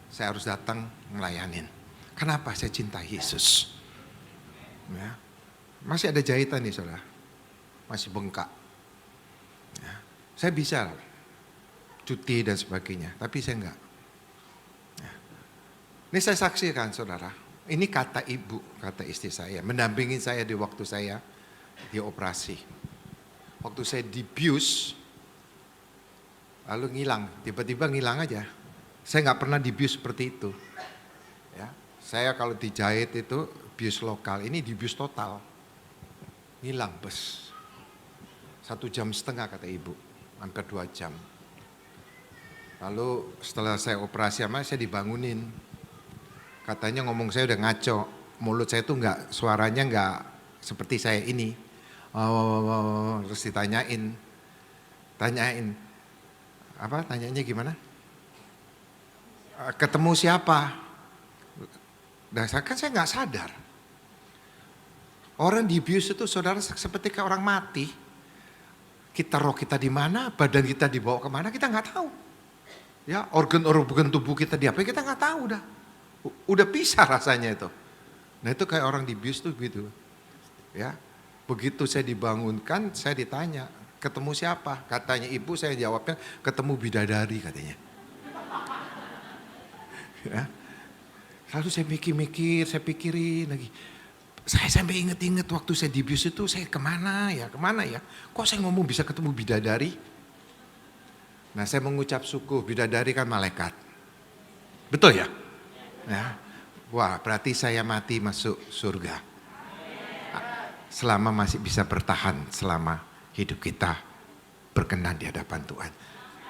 saya harus datang melayanin. Kenapa saya cinta Yesus? Ya, masih ada jahitan nih saudara. Masih bengkak. Ya, saya bisa cuti dan sebagainya, tapi saya enggak. Ya. Ini saya saksikan saudara. Ini kata ibu, kata istri saya, mendampingi saya di waktu saya dioperasi. Waktu saya dibius, lalu ngilang, tiba-tiba ngilang aja. Saya nggak pernah dibius seperti itu. Ya, saya kalau dijahit itu bius lokal, ini dibius total, ngilang bes. 1,5 jam kata ibu, hampir 2 jam. Lalu setelah saya operasi sama saya dibangunin. Katanya ngomong saya udah ngaco, mulut saya tuh nggak, suaranya nggak seperti saya ini. Oh, terus ditanyain, apa? Tanyanya gimana? Ketemu siapa? Nah, kan saya nggak sadar. Orang dibius itu saudara seperti kayak orang mati. Kita roh kita di mana, badan kita dibawa kemana kita nggak tahu. Ya, organ-organ tubuh kita diapain kita nggak tahu dah. Udah pisah rasanya itu. Nah itu kayak orang dibius tuh gitu. Ya, begitu saya dibangunkan, saya ditanya, ketemu siapa? Katanya ibu, saya jawabnya ketemu bidadari katanya. Ya. Lalu saya mikir-mikir, saya pikirin lagi. Saya sampai inget-inget waktu saya dibius itu saya kemana ya? Kok saya ngomong bisa ketemu bidadari? Nah saya mengucap syukur, bidadari kan malaikat. Betul ya? Ya. Wah berarti saya mati masuk surga. Selama masih bisa bertahan, selama hidup kita berkenan di hadapan Tuhan.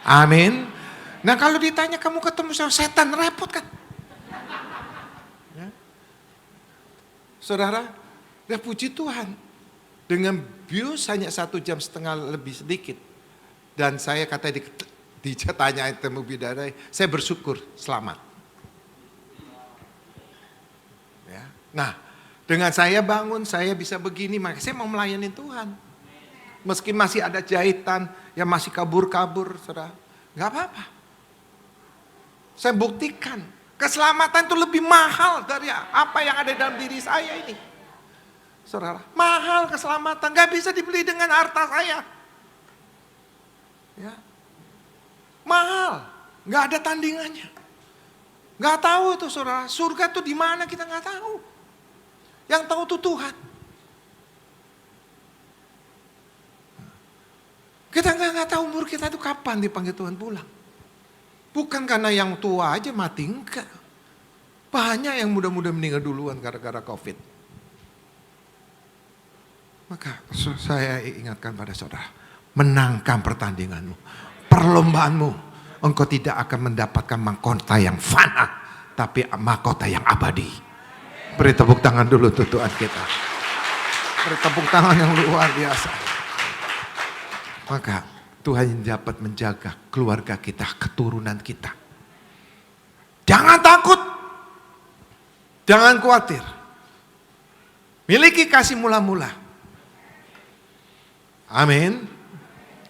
Amin. Nah kalau ditanya kamu ketemu sama setan, repot kan? Ya. Saudara, ya puji Tuhan. Dengan bius hanya 1,5 jam lebih sedikit. Dan saya kata ditanyain temu bidadari, saya bersyukur selamat. Ya. Nah, dengan saya bangun, saya bisa begini, maka saya mau melayani Tuhan. Meski masih ada jahitan, yang masih kabur-kabur, saudara, nggak apa-apa. Saya buktikan, keselamatan itu lebih mahal dari apa yang ada dalam diri saya ini. Saudara, mahal keselamatan, nggak bisa dibeli dengan harta saya. Ya. Mahal, nggak ada tandingannya. Nggak tahu itu saudara, surga itu di mana kita nggak tahu. Yang tahu itu Tuhan. Kita nggak tahu umur kita itu kapan dipanggil Tuhan pulang. Bukan karena yang tua aja mati, enggak. Banyak yang muda-muda meninggal duluan gara-gara COVID. Maka saya ingatkan pada saudara, menangkan pertandinganmu, perlombaanmu. Engkau tidak akan mendapatkan mahkota yang fana, tapi mahkota yang abadi. Beri tepuk tangan dulu untuk Tuhan kita. Beri tepuk tangan yang luar biasa. maka Tuhan yang dapat menjaga keluarga kita, keturunan kita. Jangan takut. Jangan khawatir. Miliki kasih mula-mula. Amin.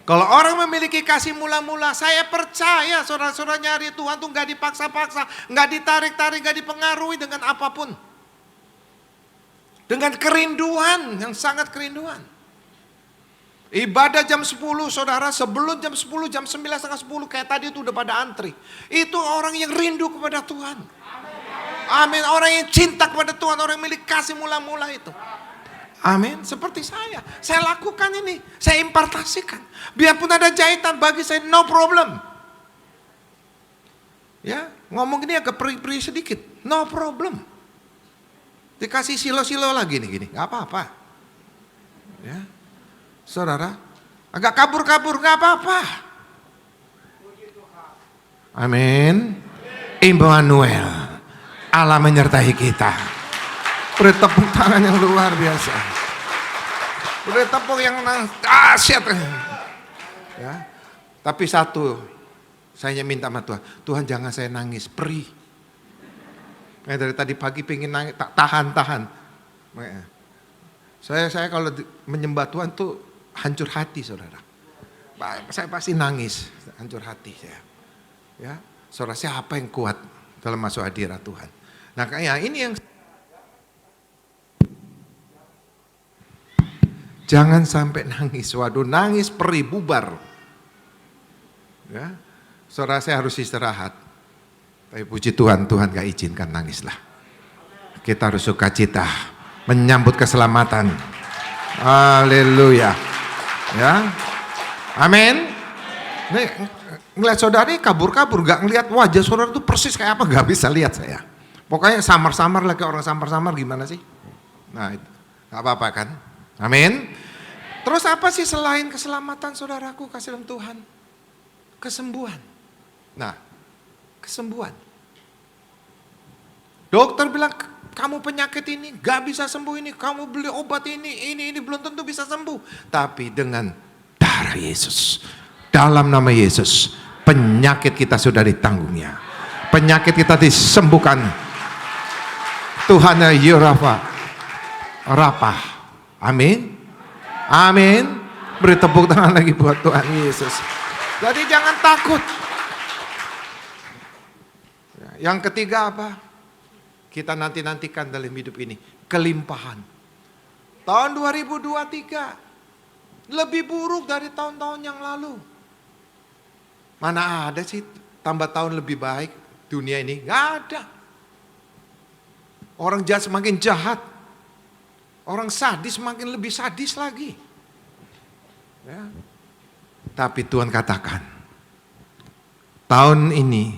Kalau orang memiliki kasih mula-mula, saya percaya saudara-saudara nyari Tuhan tuh gak dipaksa-paksa, gak ditarik-tarik, gak dipengaruhi dengan apapun. Dengan kerinduan, yang sangat kerinduan. Ibadah jam 10 saudara, sebelum jam 10, jam 9, setengah 10, kayak tadi itu udah pada antri. Itu orang yang rindu kepada Tuhan. Amin, orang yang cinta kepada Tuhan, orang yang milik kasih mula-mula itu. Amin, seperti saya lakukan ini, saya impartasikan. Biarpun ada jahitan, bagi saya no problem. Ya, ngomong gini agak peri-peri sedikit, no problem. Dikasih silo-silo lagi nih gini, nggak apa-apa. Ya, saudara, agak kabur-kabur nggak apa-apa. Amin. Immanuel, Allah menyertai kita. Beri tepuk tangan yang luar biasa. Beri tepuk yang dahsyat. Ya. Tapi satu, saya minta sama Tuhan, Tuhan jangan saya nangis, perih. Dari tadi pagi pengen nangis, tahan. Saya kalau menyembah Tuhan tuh hancur hati, saudara. Saya pasti nangis, hancur hati saya. Ya, saudara, siapa yang kuat dalam masuk hadirat Tuhan? Nah, kayak ini yang jangan sampai nangis. Waduh, nangis perih, bubar. Ya, saudara, saya harus istirahat. Tapi puji Tuhan, Tuhan gak izinkan nangislah. Kita harus sukacita, menyambut keselamatan. Haleluya. Ya, amin. Nih, ngeliat saudara ini kabur-kabur, gak ngeliat wajah saudara itu persis kayak apa, gak bisa lihat saya. Pokoknya samar-samar lah, kayak orang samar-samar, gimana sih? Nah, itu gak apa-apa kan? Amin. Terus apa sih selain keselamatan saudaraku, kasih dalam Tuhan? Kesembuhan. Nah, kesembuhan. Dokter bilang kamu penyakit ini gak bisa sembuh ini, kamu beli obat ini belum tentu bisa sembuh. Tapi dengan darah Yesus, dalam nama Yesus, penyakit kita sudah ditanggungnya. Penyakit kita disembuhkan. Tuhan Yurafa, Rapah. Amin. Amin. Beri tepuk tangan lagi buat Tuhan Yesus. Jadi jangan takut. Yang ketiga apa? Kita nantikan dalam hidup ini. Kelimpahan. Tahun 2023 lebih buruk dari tahun-tahun yang lalu. Mana ada sih tambah tahun lebih baik dunia ini? Gak ada. Orang jahat semakin jahat. Orang sadis semakin lebih sadis lagi. Ya. Tapi Tuhan katakan, tahun ini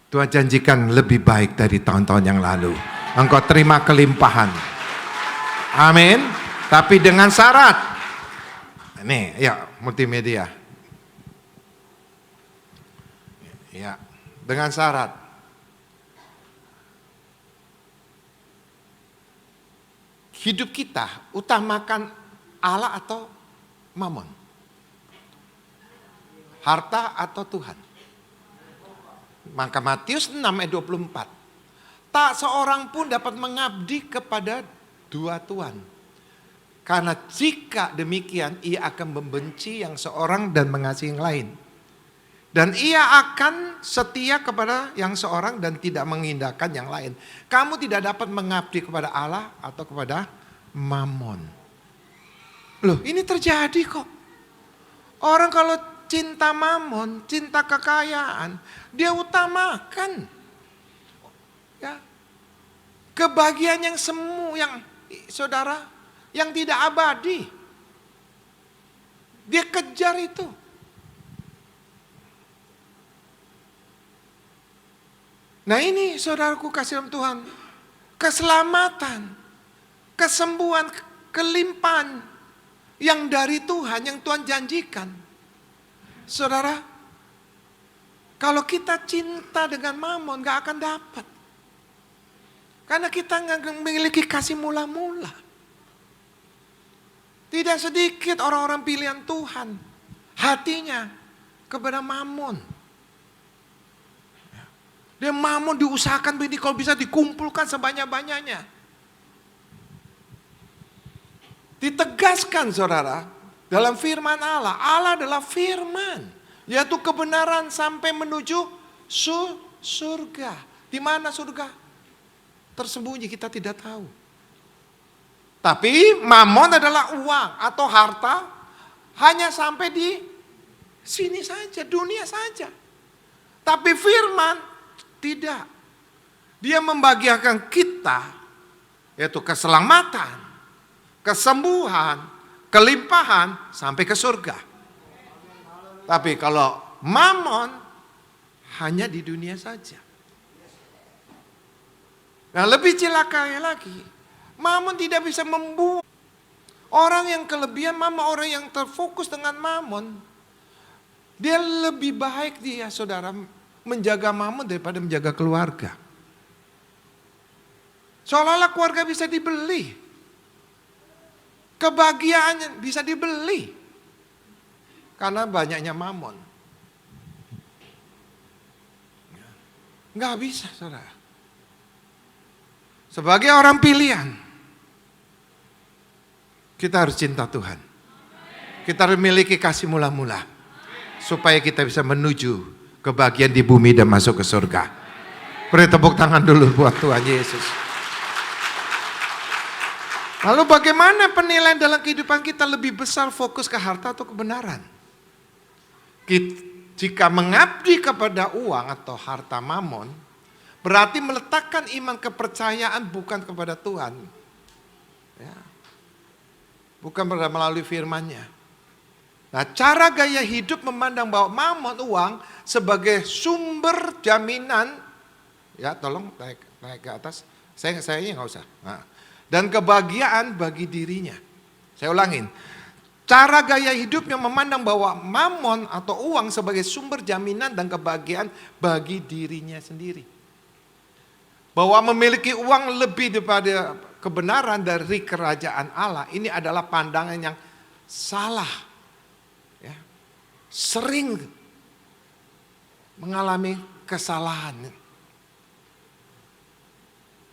Tuhan janjikan lebih baik dari tahun-tahun yang lalu. Engkau terima kelimpahan. Amin. Tapi dengan syarat. Nih, ya multimedia. Ya, dengan syarat. Hidup kita utamakan Allah atau Mammon? Harta atau Tuhan? Maka Matius 6 ayat 24. Tak seorang pun dapat mengabdi kepada dua Tuhan. Karena jika demikian ia akan membenci yang seorang dan mengasihi yang lain. Dan ia akan setia kepada yang seorang dan tidak mengindahkan yang lain. Kamu tidak dapat mengabdi kepada Allah atau kepada Mammon. Loh, ini terjadi kok. Orang kalau cinta Mammon, cinta kekayaan, dia utamakan ya, kebahagiaan yang semu, yang saudara, yang tidak abadi. Dia kejar itu. Nah ini saudaraku kasih dalam Tuhan, keselamatan, kesembuhan, kelimpahan yang dari Tuhan, yang Tuhan janjikan. Saudara, kalau kita cinta dengan Mammon gak akan dapat. Karena kita gak memiliki kasih mula-mula. Tidak sedikit orang-orang pilihan Tuhan hatinya kepada Mammon. Dia Mammon diusahakan ini kalau bisa dikumpulkan sebanyak-banyaknya. Ditegaskan saudara, dalam firman Allah, Allah adalah firman, yaitu kebenaran sampai menuju surga. Di mana surga? Tersembunyi, kita tidak tahu. Tapi Mammon adalah uang atau harta, hanya sampai di sini saja, dunia saja. Tapi firman tidak. Dia membagiakan kita, yaitu keselamatan, kesembuhan, kelimpahan, sampai ke surga. Tapi kalau Mammon, hanya di dunia saja. Nah, lebih celakanya lagi, Mammon tidak bisa membuat orang yang kelebihan Mammon, orang yang terfokus dengan Mammon, dia lebih baik dia, saudara, menjaga Mammon daripada menjaga keluarga. Seolah-olah keluarga bisa dibeli. Kebahagiaannya bisa dibeli. Karena banyaknya Mammon. Nggak bisa, saudara. Sebagai orang pilihan, kita harus cinta Tuhan. Kita harus memiliki kasih mula-mula. Supaya kita bisa menuju kebahagiaan di bumi dan masuk ke surga. Beri tepuk tangan dulu buat Tuhan Yesus. Lalu bagaimana penilaian dalam kehidupan kita lebih besar fokus ke harta atau kebenaran? Jika mengabdi kepada uang atau harta Mammon, berarti meletakkan iman kepercayaan bukan kepada Tuhan. Ya. Bukan melalui firman-Nya. Nah, cara gaya hidup memandang bahwa Mammon, uang, sebagai sumber jaminan, ya tolong naik ke atas, saya nggak usah. Nah, dan kebahagiaan bagi dirinya. Saya ulangin, cara gaya hidupnya memandang bahwa Mammon atau uang sebagai sumber jaminan dan kebahagiaan bagi dirinya sendiri. Bahwa memiliki uang lebih daripada kebenaran dari kerajaan Allah, ini adalah pandangan yang salah. Sering mengalami kesalahan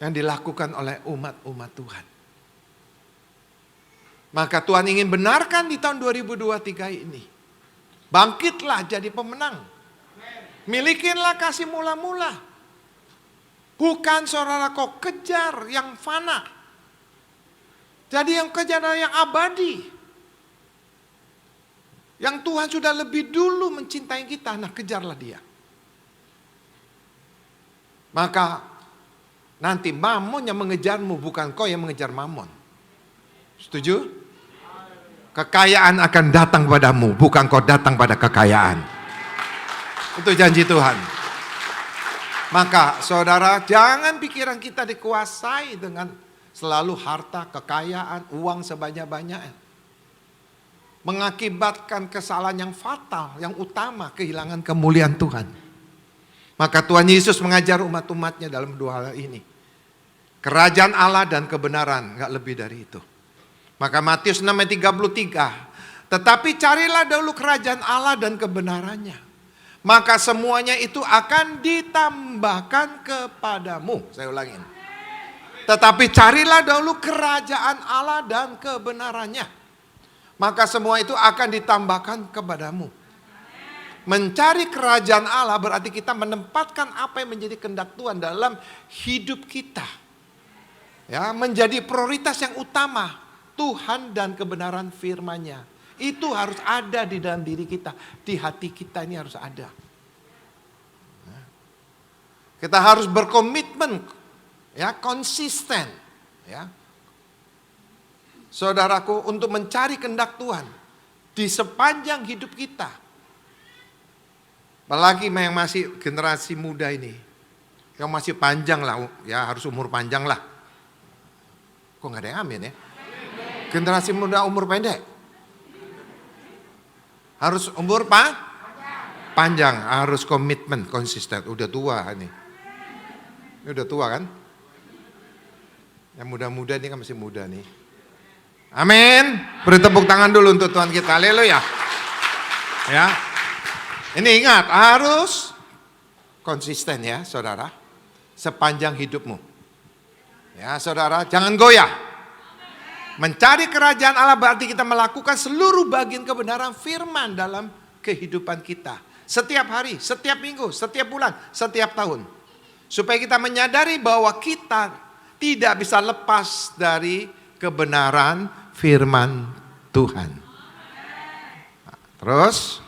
yang dilakukan oleh umat-umat Tuhan. Maka Tuhan ingin benarkan di tahun 2023 ini. Bangkitlah jadi pemenang. Milikinlah kasih mula-mula. Bukan saudara kau kejar yang fana. Jadi yang kejar adalah yang abadi. Yang Tuhan sudah lebih dulu mencintai kita, nah kejarlah dia. Maka nanti Mammon yang mengejarmu, bukan kau yang mengejar Mammon. Setuju? Kekayaan akan datang padamu, bukan kau datang pada kekayaan. Itu janji Tuhan. Maka saudara, jangan pikiran kita dikuasai dengan selalu harta, kekayaan, uang sebanyak-banyaknya. Mengakibatkan kesalahan yang fatal, yang utama, kehilangan kemuliaan Tuhan. Maka Tuhan Yesus mengajar umat-umatnya dalam dua hal ini. Kerajaan Allah dan kebenaran, gak lebih dari itu. Maka Matius 6 ayat 33, tetapi carilah dahulu kerajaan Allah dan kebenarannya. Maka semuanya itu akan ditambahkan kepadamu. Saya ulangin. Tetapi carilah dahulu kerajaan Allah dan kebenarannya. Maka semua itu akan ditambahkan kepadamu. Mencari kerajaan Allah berarti kita menempatkan apa yang menjadi kehendak Tuhan dalam hidup kita. Ya, menjadi prioritas yang utama. Tuhan dan kebenaran firman-Nya. Itu harus ada di dalam diri kita. Di hati kita ini harus ada. Kita harus berkomitmen. Ya, konsisten. Ya. Saudaraku, untuk mencari kehendak Tuhan di sepanjang hidup kita. Apalagi yang masih generasi muda ini, yang masih panjang lah, ya harus umur panjang lah. Kok nggak ada yang amin ya? Generasi muda umur pendek. Harus umur panjang, harus komitmen, konsisten. Udah tua ini. Ini udah tua kan? Yang muda-muda ini kan masih muda nih. Amin. Beri tepuk tangan dulu untuk Tuhan kita. Haleluya. Ya. Ini ingat, harus konsisten ya saudara, sepanjang hidupmu. Ya saudara, jangan goyah. Mencari kerajaan Allah berarti kita melakukan seluruh bagian kebenaran firman dalam kehidupan kita. Setiap hari, setiap minggu, setiap bulan, setiap tahun. Supaya kita menyadari bahwa kita tidak bisa lepas dari kebenaran firman Tuhan. Nah, terus,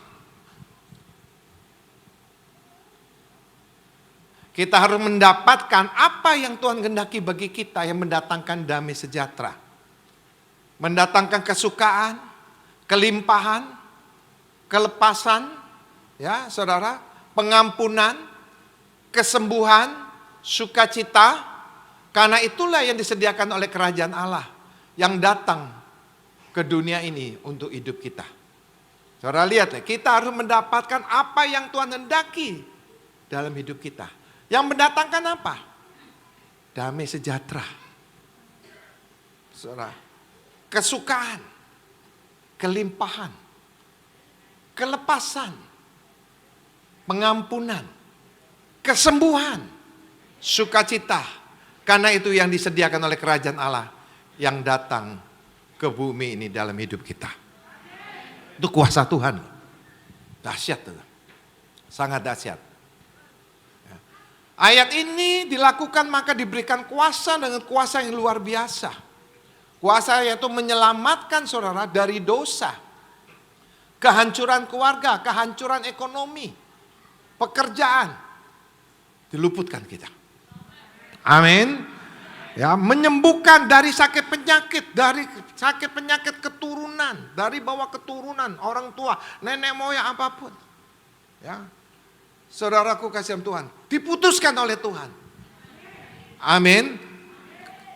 kita harus mendapatkan apa yang Tuhan kehendaki bagi kita yang mendatangkan damai sejahtera. Mendatangkan kesukaan, kelimpahan, kelepasan, ya saudara, pengampunan, kesembuhan, sukacita, karena itulah yang disediakan oleh kerajaan Allah yang datang ke dunia ini untuk hidup kita. Saudara lihat ya, kita harus mendapatkan apa yang Tuhan hendaki dalam hidup kita. Yang mendatangkan apa? Damai sejahtera. Saudara, kesukaan, kelimpahan, kelepasan, pengampunan, kesembuhan, sukacita. Karena itu yang disediakan oleh kerajaan Allah yang datang ke bumi ini dalam hidup kita. Itu kuasa Tuhan. Dahsyat tuh. Sangat dahsyat. Ayat ini dilakukan maka diberikan kuasa dengan kuasa yang luar biasa. Kuasa yaitu menyelamatkan saudara dari dosa. Kehancuran keluarga, kehancuran ekonomi, pekerjaan. Diluputkan kita. Amin. Ya, menyembuhkan dari sakit penyakit keturunan, dari bawah keturunan, orang tua, nenek moyang apapun. Ya. Saudaraku kasihan Tuhan, diputuskan oleh Tuhan. Amin.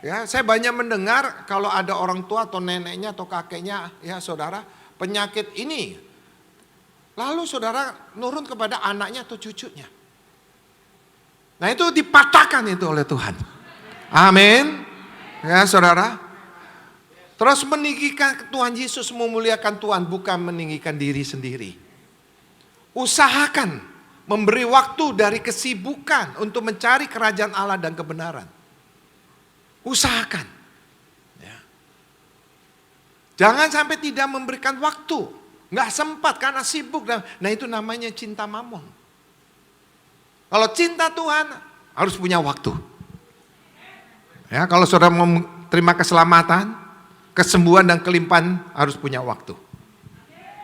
Ya, saya banyak mendengar kalau ada orang tua atau neneknya atau kakeknya, ya saudara, penyakit ini. Lalu saudara nurun kepada anaknya atau cucunya. Nah itu dipatahkan itu oleh Tuhan. Amin. Ya saudara. Terus meninggikan Tuhan Yesus, memuliakan Tuhan, bukan meninggikan diri sendiri. Usahakan memberi waktu dari kesibukan untuk mencari kerajaan Allah dan kebenaran. Usahakan. Ya. Jangan sampai tidak memberikan waktu. Nggak sempat karena sibuk. Nah itu namanya cinta mamon. Kalau cinta Tuhan harus punya waktu. Ya, kalau saudara mau terima keselamatan, kesembuhan dan kelimpahan harus punya waktu.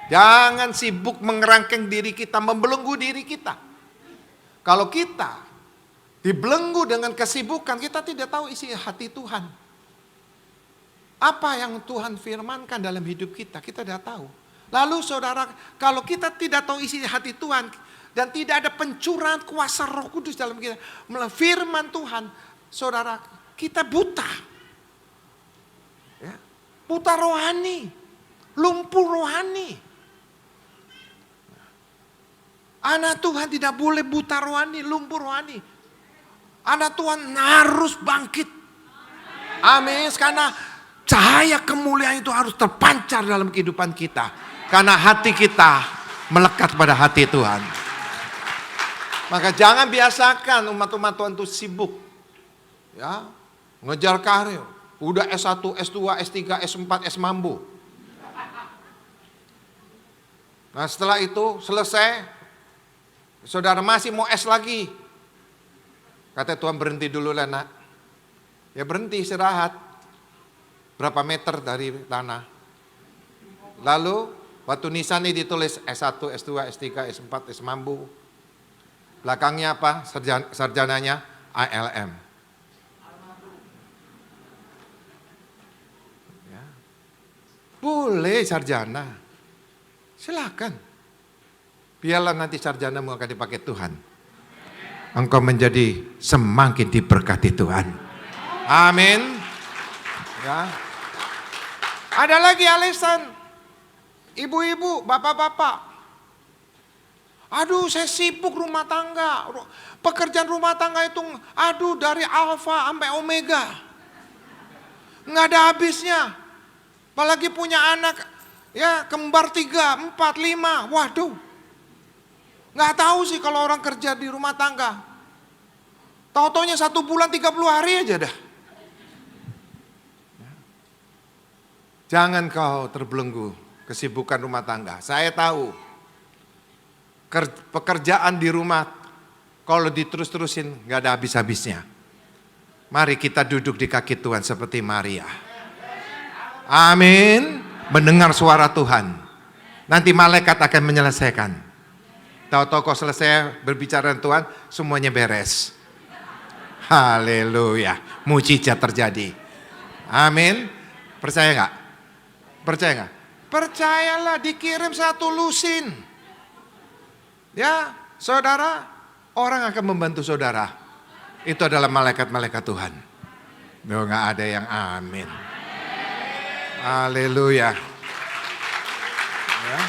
Jangan sibuk mengerangkeng diri kita, membelenggu diri kita. Kalau kita dibelenggu dengan kesibukan, kita tidak tahu isi hati Tuhan. Apa yang Tuhan firmankan dalam hidup kita tidak tahu. Lalu saudara, kalau kita tidak tahu isi hati Tuhan, dan tidak ada pencurahan kuasa Roh Kudus dalam kita, melalui firman Tuhan, saudara, kita buta. Ya, buta rohani, lumpuh rohani. Anak Tuhan tidak boleh buta rohani, lumpuh rohani. Anak Tuhan harus bangkit. Amin. Karena cahaya kemuliaan itu harus terpancar dalam kehidupan kita. Karena hati kita melekat pada hati Tuhan. Maka jangan biasakan umat-umat Tuhan itu sibuk. Ya, ngejar karir. Udah S1, S2, S3, S4, S mambu. Nah setelah itu selesai, saudara masih mau S lagi. Kata Tuhan, berhenti dulu lah nak. Ya berhenti, istirahat. Berapa meter dari tanah. Lalu batu nisan ini ditulis S1, S2, S3, S4, S mambu. Belakangnya apa? Sarjananya ILM. Ya. Boleh sarjana. Silakan. Biarlah nanti sarjanamu akan dipakai Tuhan. Engkau menjadi semakin diberkati Tuhan. Amin. Ya. Ada lagi alasan. Ibu-ibu, bapak-bapak. Aduh, saya sibuk rumah tangga. Pekerjaan rumah tangga itu, aduh, dari alfa sampai omega. Nggak ada habisnya. Apalagi punya anak, Ya, kembar 3, 4, 5. Waduh. Nggak tahu sih kalau orang kerja di rumah tangga. Tahu-taunya 1 bulan 30 hari aja dah. Jangan kau terbelenggu kesibukan rumah tangga. Saya tahu pekerjaan di rumah kalau diterus-terusin nggak ada habis-habisnya. Mari kita duduk di kaki Tuhan seperti Maria. Amin. Mendengar suara Tuhan. Nanti malaikat akan menyelesaikan. Tahu-tahu kau selesai berbicara dengan Tuhan, semuanya beres. Haleluya. Mujizat terjadi. Amin. Percaya nggak? Percaya nggak? Percayalah, dikirim 1 lusin. Ya, saudara, orang akan membantu saudara. Itu adalah malaikat-malaikat Tuhan. Nggak ada yang amin. Haleluya. Ya.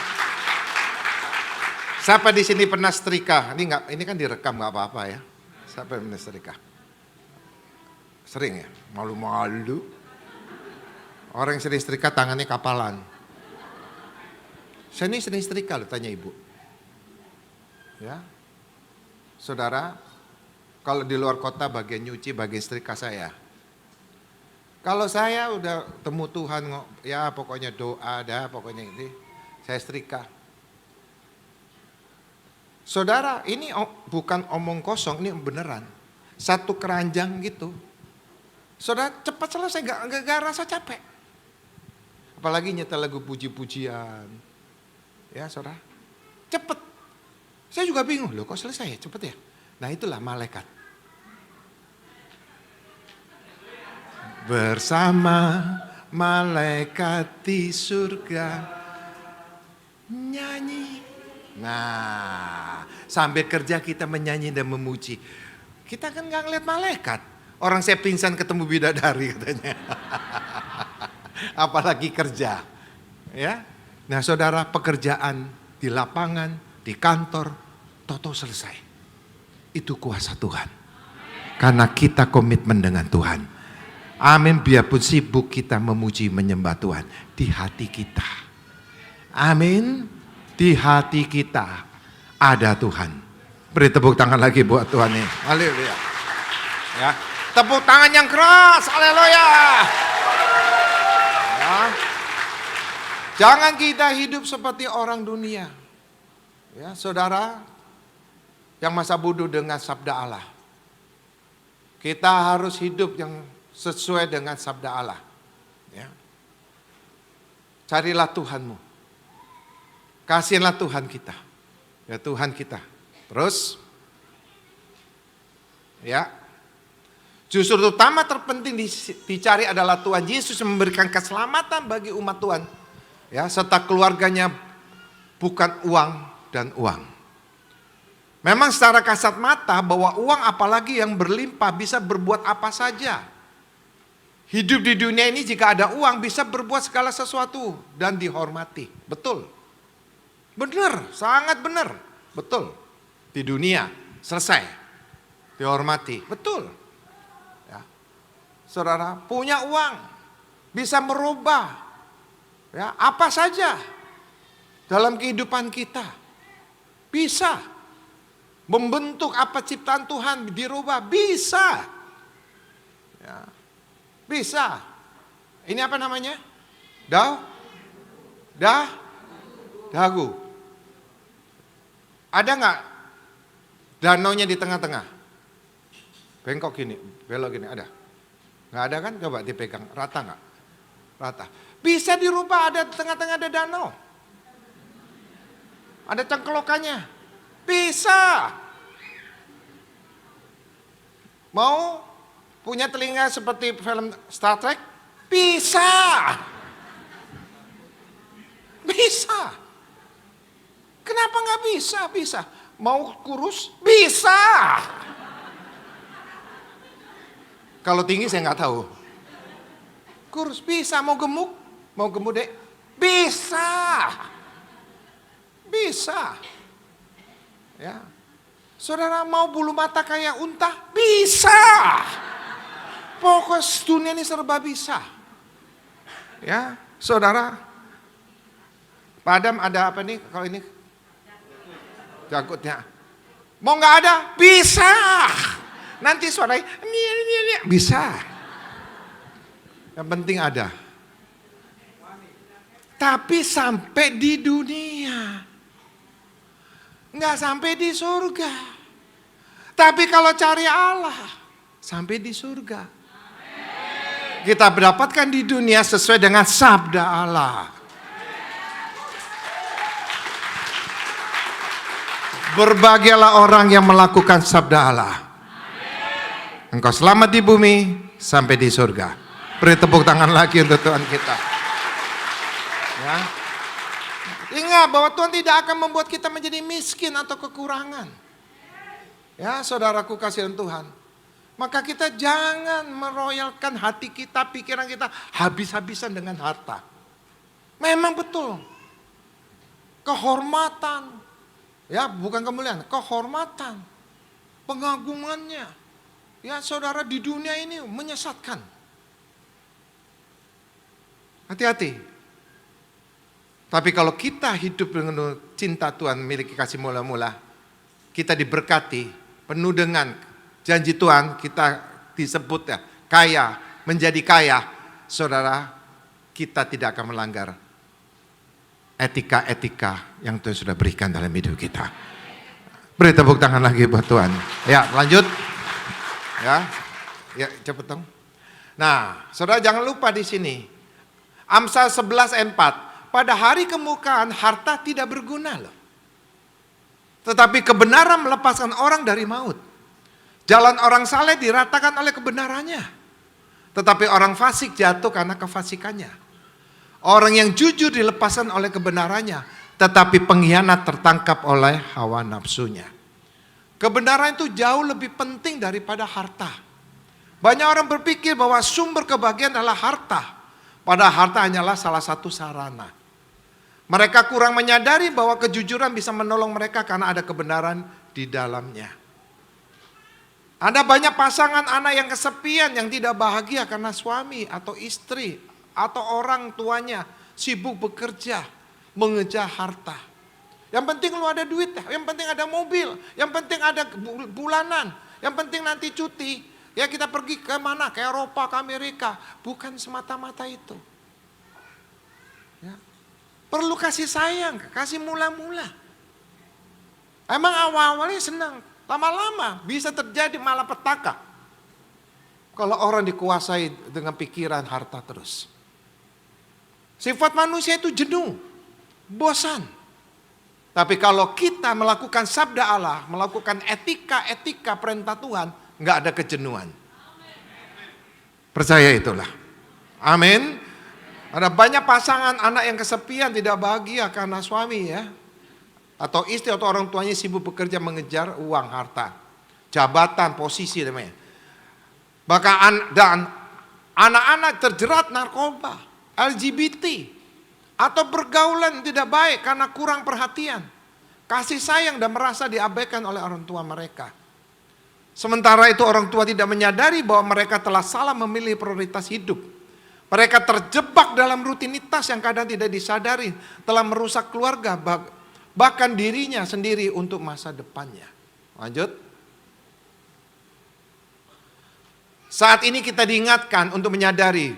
Siapa di sini pernah setrika? Ini kan direkam nggak apa-apa ya. Siapa yang pernah setrika? Sering ya? Malu-malu. Orang yang sering setrika tangannya kapalan. Saya ini sering setrika loh, tanya ibu. Ya, saudara, kalau di luar kota bagian nyuci, bagian setrika saya. Kalau saya udah temu Tuhan, ya pokoknya doa dah, pokoknya ini saya setrika. Saudara, ini bukan omong kosong, ini beneran. 1 keranjang gitu. Saudara cepat selesai, gak rasa capek. Apalagi nyetel lagu puji-pujian. Ya saudara, cepet. Saya juga bingung, loh kok selesai ya, cepet ya. Nah itulah malaikat. Bersama malaikat di surga nyanyi. Nah, sambil kerja kita menyanyi dan memuji. Kita kan gak ngeliat malaikat. Orang saya pingsan ketemu bidadari katanya. Apalagi kerja. Ya. Nah saudara, pekerjaan di lapangan, di kantor, toto selesai. Itu kuasa Tuhan. Karena kita komitmen dengan Tuhan. Amin, biarpun sibuk kita memuji menyembah Tuhan. Di hati kita. Amin, di hati kita ada Tuhan. Beri tepuk tangan lagi buat Tuhan ini. Haleluya. Ya, tepuk tangan yang keras. Haleluya. Ya. Jangan kita hidup seperti orang dunia. Ya, saudara yang masa bodoh dengan sabda Allah. Kita harus hidup yang sesuai dengan sabda Allah. Ya. Carilah Tuhanmu. Kasihilah Tuhan kita. Ya Tuhan kita. Terus. Ya. Justru utama terpenting dicari adalah Tuhan Yesus yang memberikan keselamatan bagi umat Tuhan. Ya, serta keluarganya bukan uang dan uang. Memang secara kasat mata bahwa uang apalagi yang berlimpah bisa berbuat apa saja. Hidup di dunia ini jika ada uang bisa berbuat segala sesuatu dan dihormati. Betul. Benar, sangat benar. Betul. Di dunia selesai. Dihormati. Betul. Ya. Saudara, punya uang bisa merubah ya, apa saja dalam kehidupan kita. Bisa. Membentuk apa ciptaan Tuhan dirubah. Bisa. Ya. Bisa. Ini apa namanya? Dagu. Ada nggak danaunya di tengah-tengah? Bengkok gini, belok gini, ada? Nggak ada kan? Coba dipegang, rata nggak? Rata. Bisa dirubah, ada di tengah-tengah ada danau. Ada cengkelokannya. Bisa. Mau punya telinga seperti film Star Trek? Bisa. Bisa. Kenapa nggak bisa? Bisa. Mau kurus? Bisa. Kalau tinggi saya nggak tahu. Kurus bisa. Mau gemuk? Mau gemuk dek? Bisa. Bisa. Ya. Saudara mau bulu mata kayak unta? Bisa. Pokoknya dunia ini serba bisa. Ya, saudara. Pak Adam ada apa nih kalau ini? Jangkutnya. Mau nggak ada? Bisa. Nanti suaranya bisa. Yang penting ada. Tapi sampai di dunia. Nggak sampai di surga. Tapi kalau cari Allah, sampai di surga. Kita mendapatkan di dunia sesuai dengan sabda Allah. Berbahagialah orang yang melakukan sabda Allah. Engkau selamat di bumi sampai di surga. Beri tepuk tangan lagi untuk Tuhan kita. Ya. Ingat bahwa Tuhan tidak akan membuat kita menjadi miskin atau kekurangan. Ya, saudaraku kasihan Tuhan. Maka kita jangan meroyalkan hati kita, pikiran kita habis-habisan dengan harta. Memang betul. Kehormatan, ya bukan kemuliaan, kehormatan, pengagungannya. Ya saudara di dunia ini menyesatkan. Hati-hati. Tapi kalau kita hidup dengan cinta Tuhan, memiliki kasih mula-mula, kita diberkati, penuh dengan janji Tuhan, kita disebut ya, kaya, menjadi kaya. Saudara, kita tidak akan melanggar etika-etika yang Tuhan sudah berikan dalam hidup kita. Beri tepuk tangan lagi buat Tuhan. Ya, lanjut. Ya cepet dong. Nah, saudara jangan lupa di sini. Amsal 11 ayat 4. Pada hari kemukaan harta tidak berguna loh. Tetapi kebenaran melepaskan orang dari maut. Jalan orang saleh diratakan oleh kebenarannya. Tetapi orang fasik jatuh karena kefasikannya. Orang yang jujur dilepaskan oleh kebenarannya. Tetapi pengkhianat tertangkap oleh hawa nafsunya. Kebenaran itu jauh lebih penting daripada harta. Banyak orang berpikir bahwa sumber kebahagiaan adalah harta. Padahal harta hanyalah salah satu sarana. Mereka kurang menyadari bahwa kejujuran bisa menolong mereka karena ada kebenaran di dalamnya. Ada banyak pasangan anak yang kesepian, yang tidak bahagia karena suami atau istri atau orang tuanya sibuk bekerja, mengejar harta. Yang penting lu ada duit, yang penting ada mobil, yang penting ada bulanan, yang penting nanti cuti. Ya kita pergi ke mana? Ke Eropa, ke Amerika. Bukan semata-mata itu. Ya. Perlu kasih sayang, kasih mula-mula. Emang awal-awalnya senang. Lama-lama bisa terjadi malapetaka. Kalau orang dikuasai dengan pikiran harta terus. Sifat manusia itu jenuh, bosan. Tapi kalau kita melakukan sabda Allah, melakukan etika-etika perintah Tuhan, nggak ada kejenuhan. Percaya itulah. Amin. Ada banyak pasangan anak yang kesepian, tidak bahagia karena suami ya. Atau istri atau orang tuanya sibuk bekerja mengejar uang, harta. Jabatan, posisi namanya. Bahkan dan anak-anak terjerat narkoba, LGBT. Atau pergaulan tidak baik karena kurang perhatian. Kasih sayang dan merasa diabaikan oleh orang tua mereka. Sementara itu orang tua tidak menyadari bahwa mereka telah salah memilih prioritas hidup. Mereka terjebak dalam rutinitas yang kadang tidak disadari. Telah merusak keluarga, bahkan dirinya sendiri untuk masa depannya. Lanjut. Saat ini kita diingatkan untuk menyadari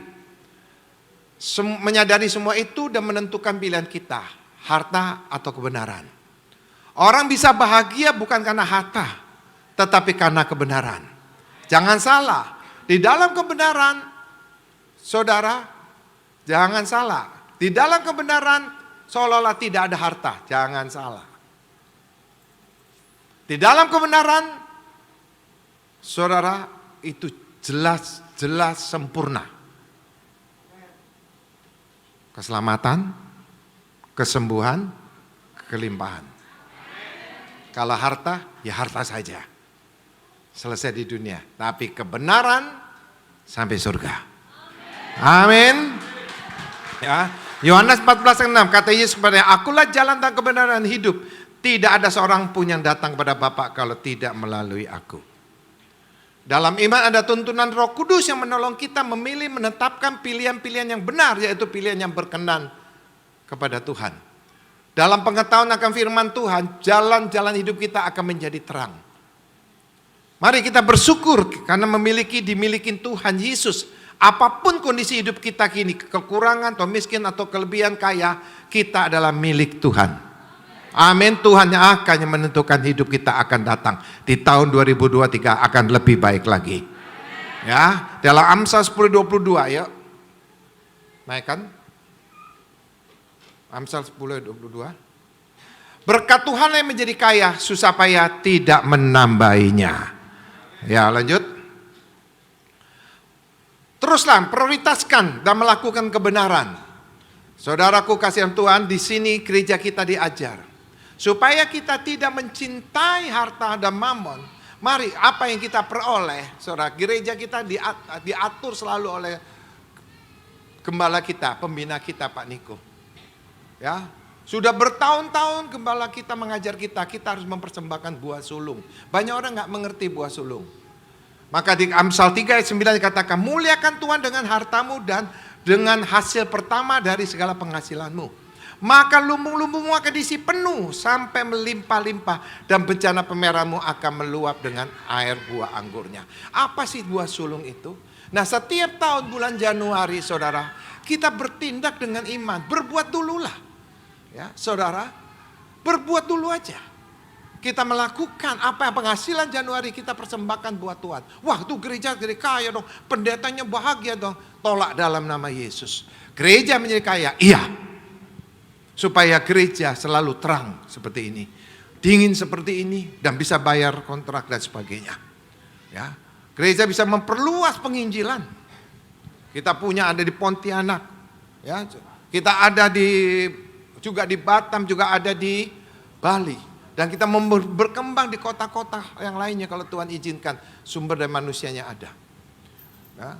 semua itu dan menentukan pilihan kita. Harta atau kebenaran. Orang bisa bahagia bukan karena harta, tetapi karena kebenaran. Jangan salah, di dalam kebenaran, saudara, jangan salah. Di dalam kebenaran, seolah-olah tidak ada harta. Jangan salah. Di dalam kebenaran, saudara, itu jelas-jelas sempurna. Keselamatan, kesembuhan, kelimpahan. Kalau harta, ya harta saja. Selesai di dunia. Tapi kebenaran sampai surga. Amin. Ya, Yohanes 14:6 kata Yesus kepada akulah jalan dan kebenaran hidup. Tidak ada seorang pun yang datang kepada Bapa kalau tidak melalui aku. Dalam iman ada tuntunan Roh Kudus yang menolong kita memilih menetapkan pilihan-pilihan yang benar, yaitu pilihan yang berkenan kepada Tuhan. Dalam pengetahuan akan firman Tuhan, jalan-jalan hidup kita akan menjadi terang. Mari kita bersyukur karena dimiliki Tuhan Yesus. Apapun kondisi hidup kita kini, kekurangan atau miskin atau kelebihan kaya, kita adalah milik Tuhan. Amin. Tuhan yang akan menentukan hidup kita akan datang. Di tahun 2023 akan lebih baik lagi. Ya, dalam Amsal 10:22 ya. Naikkan. Amsal 10:22. Berkat Tuhan yang menjadi kaya, susah payah tidak menambahinya. Ya, lanjut. Teruslah prioritaskan dan melakukan kebenaran. Saudaraku kasihan Tuhan, di sini gereja kita diajar supaya kita tidak mencintai harta dan mammon. Mari apa yang kita peroleh, saudara, gereja kita diatur selalu oleh gembala kita, pembina kita Pak Niko. Ya, sudah bertahun-tahun gembala kita mengajar kita harus mempersembahkan buah sulung. Banyak orang nggak mengerti buah sulung. Maka di Amsal 3 ayat 9 dikatakan, muliakan Tuhan dengan hartamu dan dengan hasil pertama dari segala penghasilanmu. Maka lumbung-lumbungmu akan diisi penuh sampai melimpah-limpah dan bencana pemerahmu akan meluap dengan air buah anggurnya. Apa sih buah sulung itu? Nah, setiap tahun bulan Januari, saudara, kita bertindak dengan iman. Berbuat dululah. Ya, saudara, berbuat dulu aja. Kita melakukan apa yang penghasilan Januari kita persembahkan buat Tuhan. Wah, tuh gereja jadi kaya dong, pendetanya bahagia dong. Tolak dalam nama Yesus. Gereja menjadi kaya, iya. Supaya gereja selalu terang seperti ini. Dingin seperti ini dan bisa bayar kontrak dan sebagainya. Ya, gereja bisa memperluas penginjilan. Kita punya ada di Pontianak. Ya, kita ada juga di Batam, juga ada di Bali. Dan kita berkembang di kota-kota yang lainnya kalau Tuhan izinkan sumber daya manusianya ada. Ya.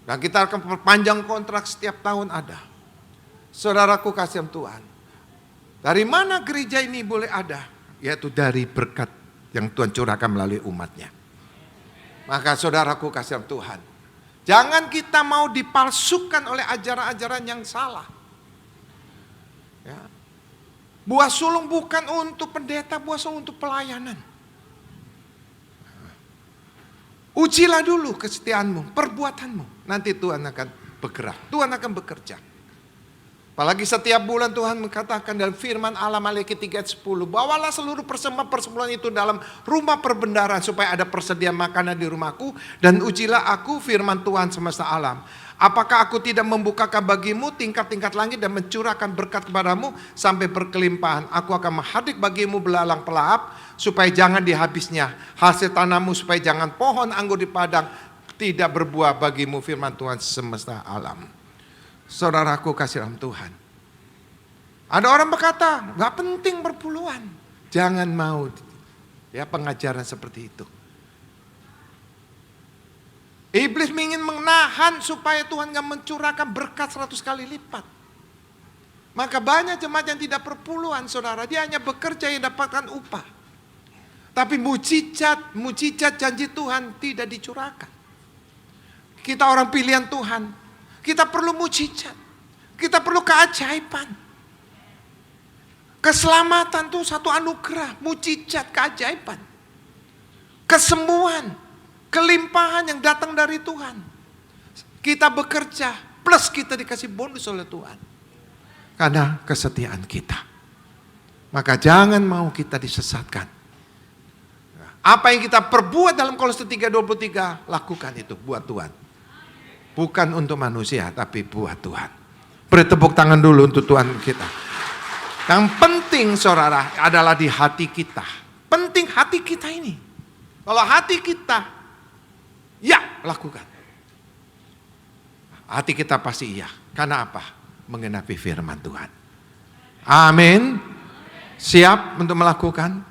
Dan kita akan perpanjang kontrak setiap tahun ada. Saudaraku kasihan Tuhan. Dari mana gereja ini boleh ada? Yaitu dari berkat yang Tuhan curahkan melalui umatnya. Maka saudaraku kasihan Tuhan. Jangan kita mau dipalsukan oleh ajaran-ajaran yang salah. Ya. Buah sulung bukan untuk pendeta, buah sulung untuk pelayanan. Ujilah dulu kesetiaanmu, perbuatanmu. Nanti Tuhan akan bergerak, Tuhan akan bekerja. Apalagi setiap bulan Tuhan mengatakan dalam firman Allah Maliaki 3 ayat 10. Bawalah seluruh persembahan itu dalam rumah perbendaharaan supaya ada persediaan makanan di rumahku. Dan ujilah aku firman Tuhan semesta alam. Apakah aku tidak membukakan bagimu tingkat-tingkat langit dan mencurahkan berkat kepadamu sampai berkelimpahan. Aku akan menghadik bagimu belalang pelahap supaya jangan dihabisnya. Hasil tanammu supaya jangan pohon anggur di padang tidak berbuah bagimu firman Tuhan semesta alam. Saudaraku kasih dalam Tuhan. Ada orang berkata, gak penting berpuluhan. Jangan mau ya pengajaran seperti itu. Iblis ingin menahan supaya Tuhan gak mencurahkan berkat 100 kali lipat. Maka banyak jemaat yang tidak perpuluhan saudara. Dia hanya bekerja yang dapatkan upah. Tapi mujizat janji Tuhan tidak dicurahkan. Kita orang pilihan Tuhan. Kita perlu mujizat. Kita perlu keajaiban. Keselamatan itu satu anugerah. Mujizat, keajaiban. Kesembuhan. Kelimpahan yang datang dari Tuhan. Kita bekerja plus kita dikasih bonus oleh Tuhan. Karena kesetiaan kita. Maka jangan mau kita disesatkan. Apa yang kita perbuat dalam Kolose 3:23 lakukan itu buat Tuhan. Bukan untuk manusia tapi buat Tuhan. Beri tepuk tangan dulu untuk Tuhan kita. Yang penting saudara adalah di hati kita. Penting hati kita ini. Kalau hati kita ya, lakukan. Hati kita pasti iya. Karena apa? Menggenapi firman Tuhan. Amin. Siap untuk melakukan?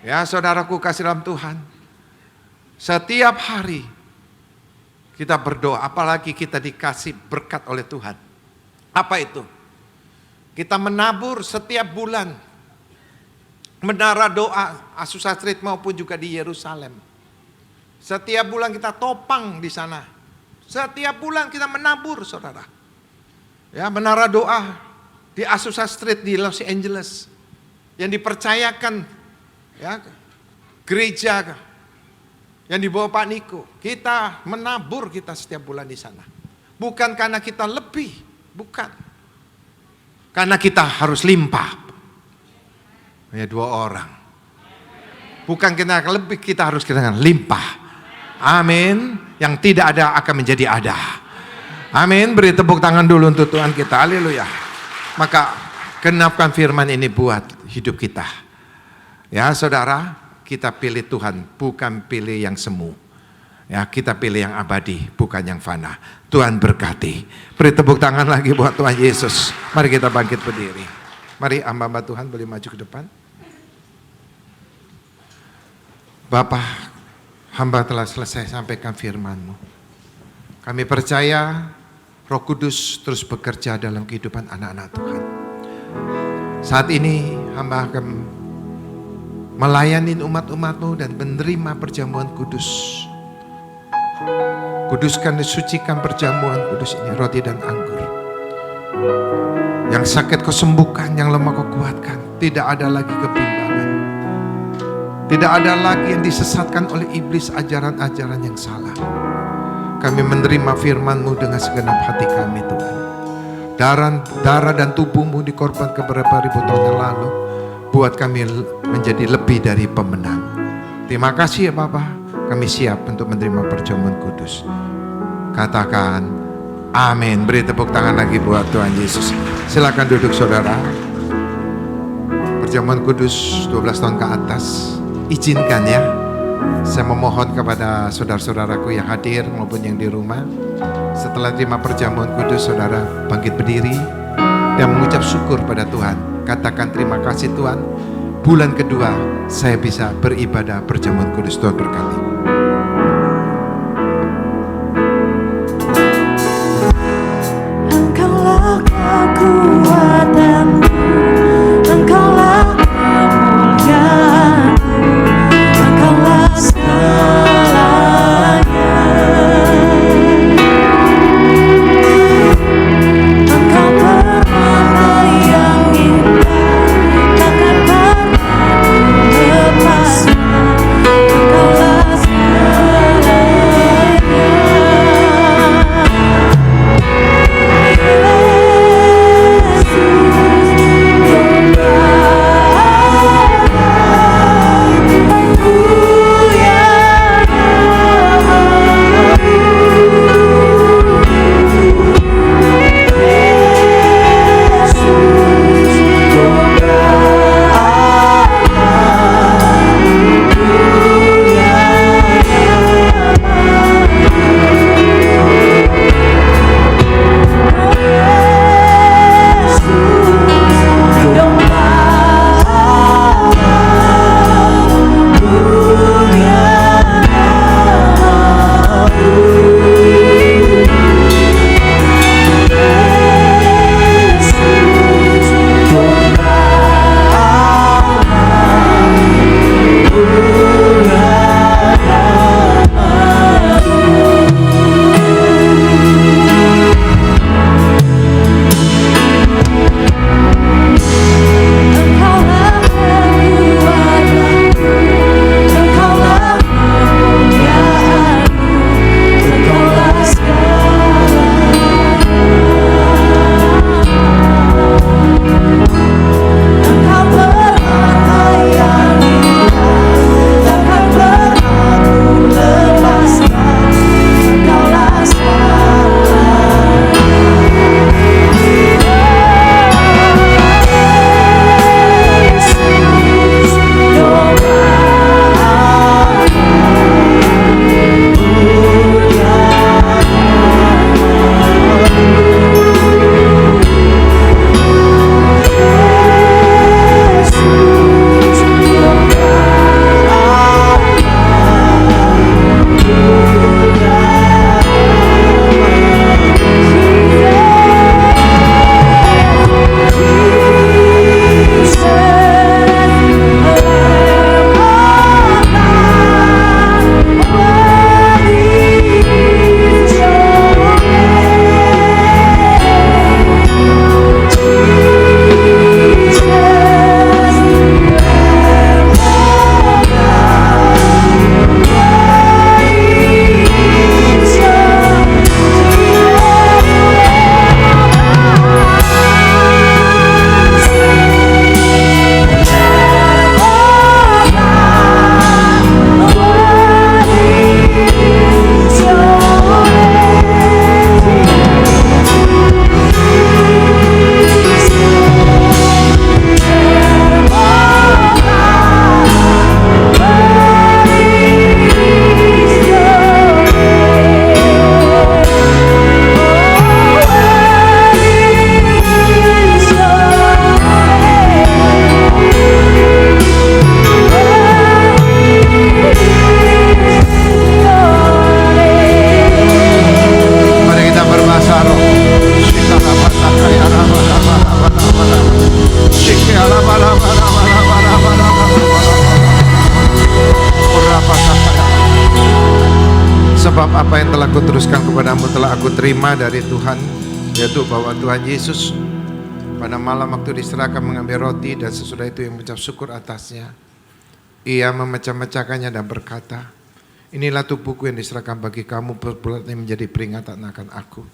Ya, saudaraku kasih dalam Tuhan. Setiap hari kita berdoa, apalagi kita dikasih berkat oleh Tuhan. Apa itu? Kita menabur setiap bulan. Menara doa Azusa Street maupun juga di Yerusalem. Setiap bulan kita topang di sana. Setiap bulan kita menabur, saudara. Ya, menara doa di Azusa Street di Los Angeles yang dipercayakan ya gereja yang dibawa Pak Niko. Kita menabur kita setiap bulan di sana. Bukan karena kita lebih, bukan. Karena kita harus limpah. Hanya 2 orang. Bukan kita lebih, kita harus kita limpah. Amin. Yang tidak ada akan menjadi ada. Amin. Beri tepuk tangan dulu untuk Tuhan kita. Haleluya. Maka genapkan firman ini buat hidup kita. Ya saudara, kita pilih Tuhan, bukan pilih yang semu. Ya, kita pilih yang abadi, bukan yang fana. Tuhan berkati. Beri tepuk tangan lagi buat Tuhan Yesus. Mari kita bangkit berdiri. Mari hamba-hamba Tuhan boleh maju ke depan. Bapa, hamba telah selesai sampaikan firman-Mu. Kami percaya Roh Kudus terus bekerja dalam kehidupan anak-anak Tuhan. Saat ini hamba akan melayani umat-umat-Mu dan menerima perjamuan kudus. Kuduskan dan sucikan perjamuan kudus ini, roti dan anggur. Yang sakit Kau sembuhkan, yang lemah Kau kuatkan. Tidak ada lagi kebimbangan. Tidak ada lagi yang disesatkan oleh iblis ajaran-ajaran yang salah. Kami menerima firman-Mu dengan segenap hati kami Tuhan. Darah dan tubuh-Mu dikorbankan beberapa ribu tahun yang lalu, buat kami menjadi lebih dari pemenang. Terima kasih ya Bapa, kami siap untuk menerima perjamuan kudus. Katakan amin. Beri tepuk tangan lagi buat Tuhan Yesus. Silakan duduk saudara. Perjamuan kudus 12 tahun ke atas, izinkan ya, saya memohon kepada saudara-saudaraku yang hadir maupun yang di rumah, setelah terima perjamuan kudus, saudara bangkit berdiri dan mengucap syukur pada Tuhan. Katakan terima kasih Tuhan, bulan kedua saya bisa beribadah perjamuan kudus. Tuhan berkati. Engkaulah kekuatanku, Engkaulah kemuliaanku, Engkaulah segalanya. Engkau permata yang indah, takkan pernah lepaskan. Engkaulah segalanya. Yesus. Sebab apa yang telah kuteruskan kepadamu telah aku terima dari Tuhan, yaitu bahwa Tuhan Yesus pada malam waktu diserahkan mengambil roti dan sesudah itu yang mengucap syukur atasnya, ia memecah-mecahkannya dan berkata, inilah tubuhku yang diserahkan bagi kamu, perbuatannya menjadi peringatan akan aku.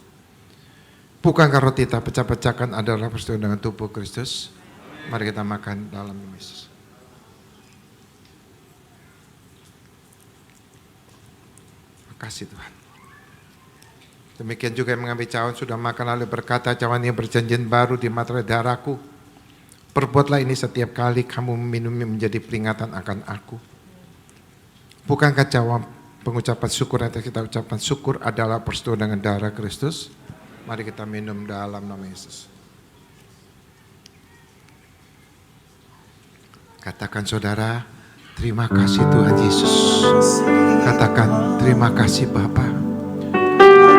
Bukankah roti tak pecah-pecahkan adalah persetujuan dengan tubuh Kristus? Mari kita makan dalam nama Yesus. Kasih Tuhan. Demikian juga yang mengambil cawan sudah makan lalu berkata, cawan yang perjanjian baru di materai darahku. Perbuatlah ini setiap kali kamu meminumnya menjadi peringatan akan aku. Bukankah cawan pengucapan syukur yang kita ucapkan syukur adalah persetujuan dengan darah Kristus? Mari kita minum dalam nama Yesus. Katakan saudara, terima kasih Tuhan Yesus. Katakan terima kasih Bapa.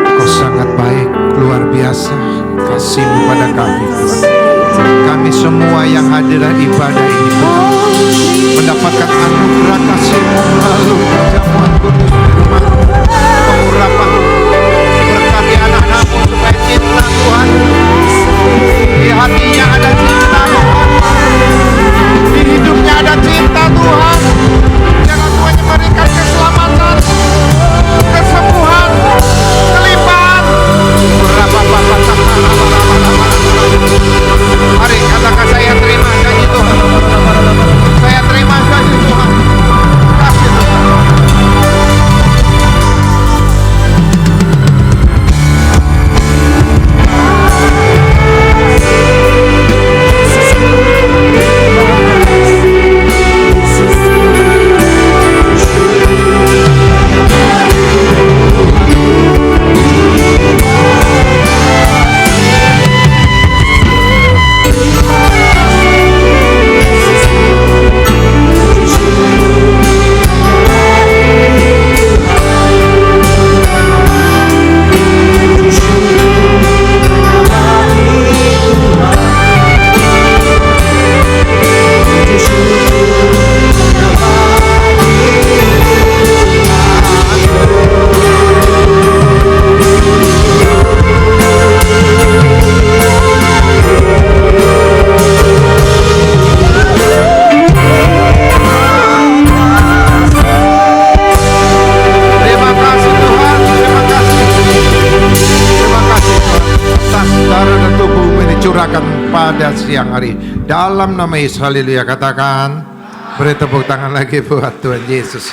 Kau sangat baik, luar biasa kasih-Mu pada kami Tuhan. Kami semua yang hadir dalam ibadah ini Tuhan, mendapatkan anugerah kasih-Mu melalui perjamuan kudus firman, pengurapan. Berkati anak-anak-Mu supaya cinta Tuhan, di hatinya ada cinta Tuhan, di hidupnya ada cinta Tuhan. Jangan Tuhan memberikan keselamatan, kesembuhan, kelimpahan. Mari katakan, saya terima janji Tuhan. Saya terima janji Tuhan. Kasih Tuhan. Pada siang hari dalam nama Yesus, haleluya. Katakan, beri tepuk tangan lagi buat Tuhan Yesus.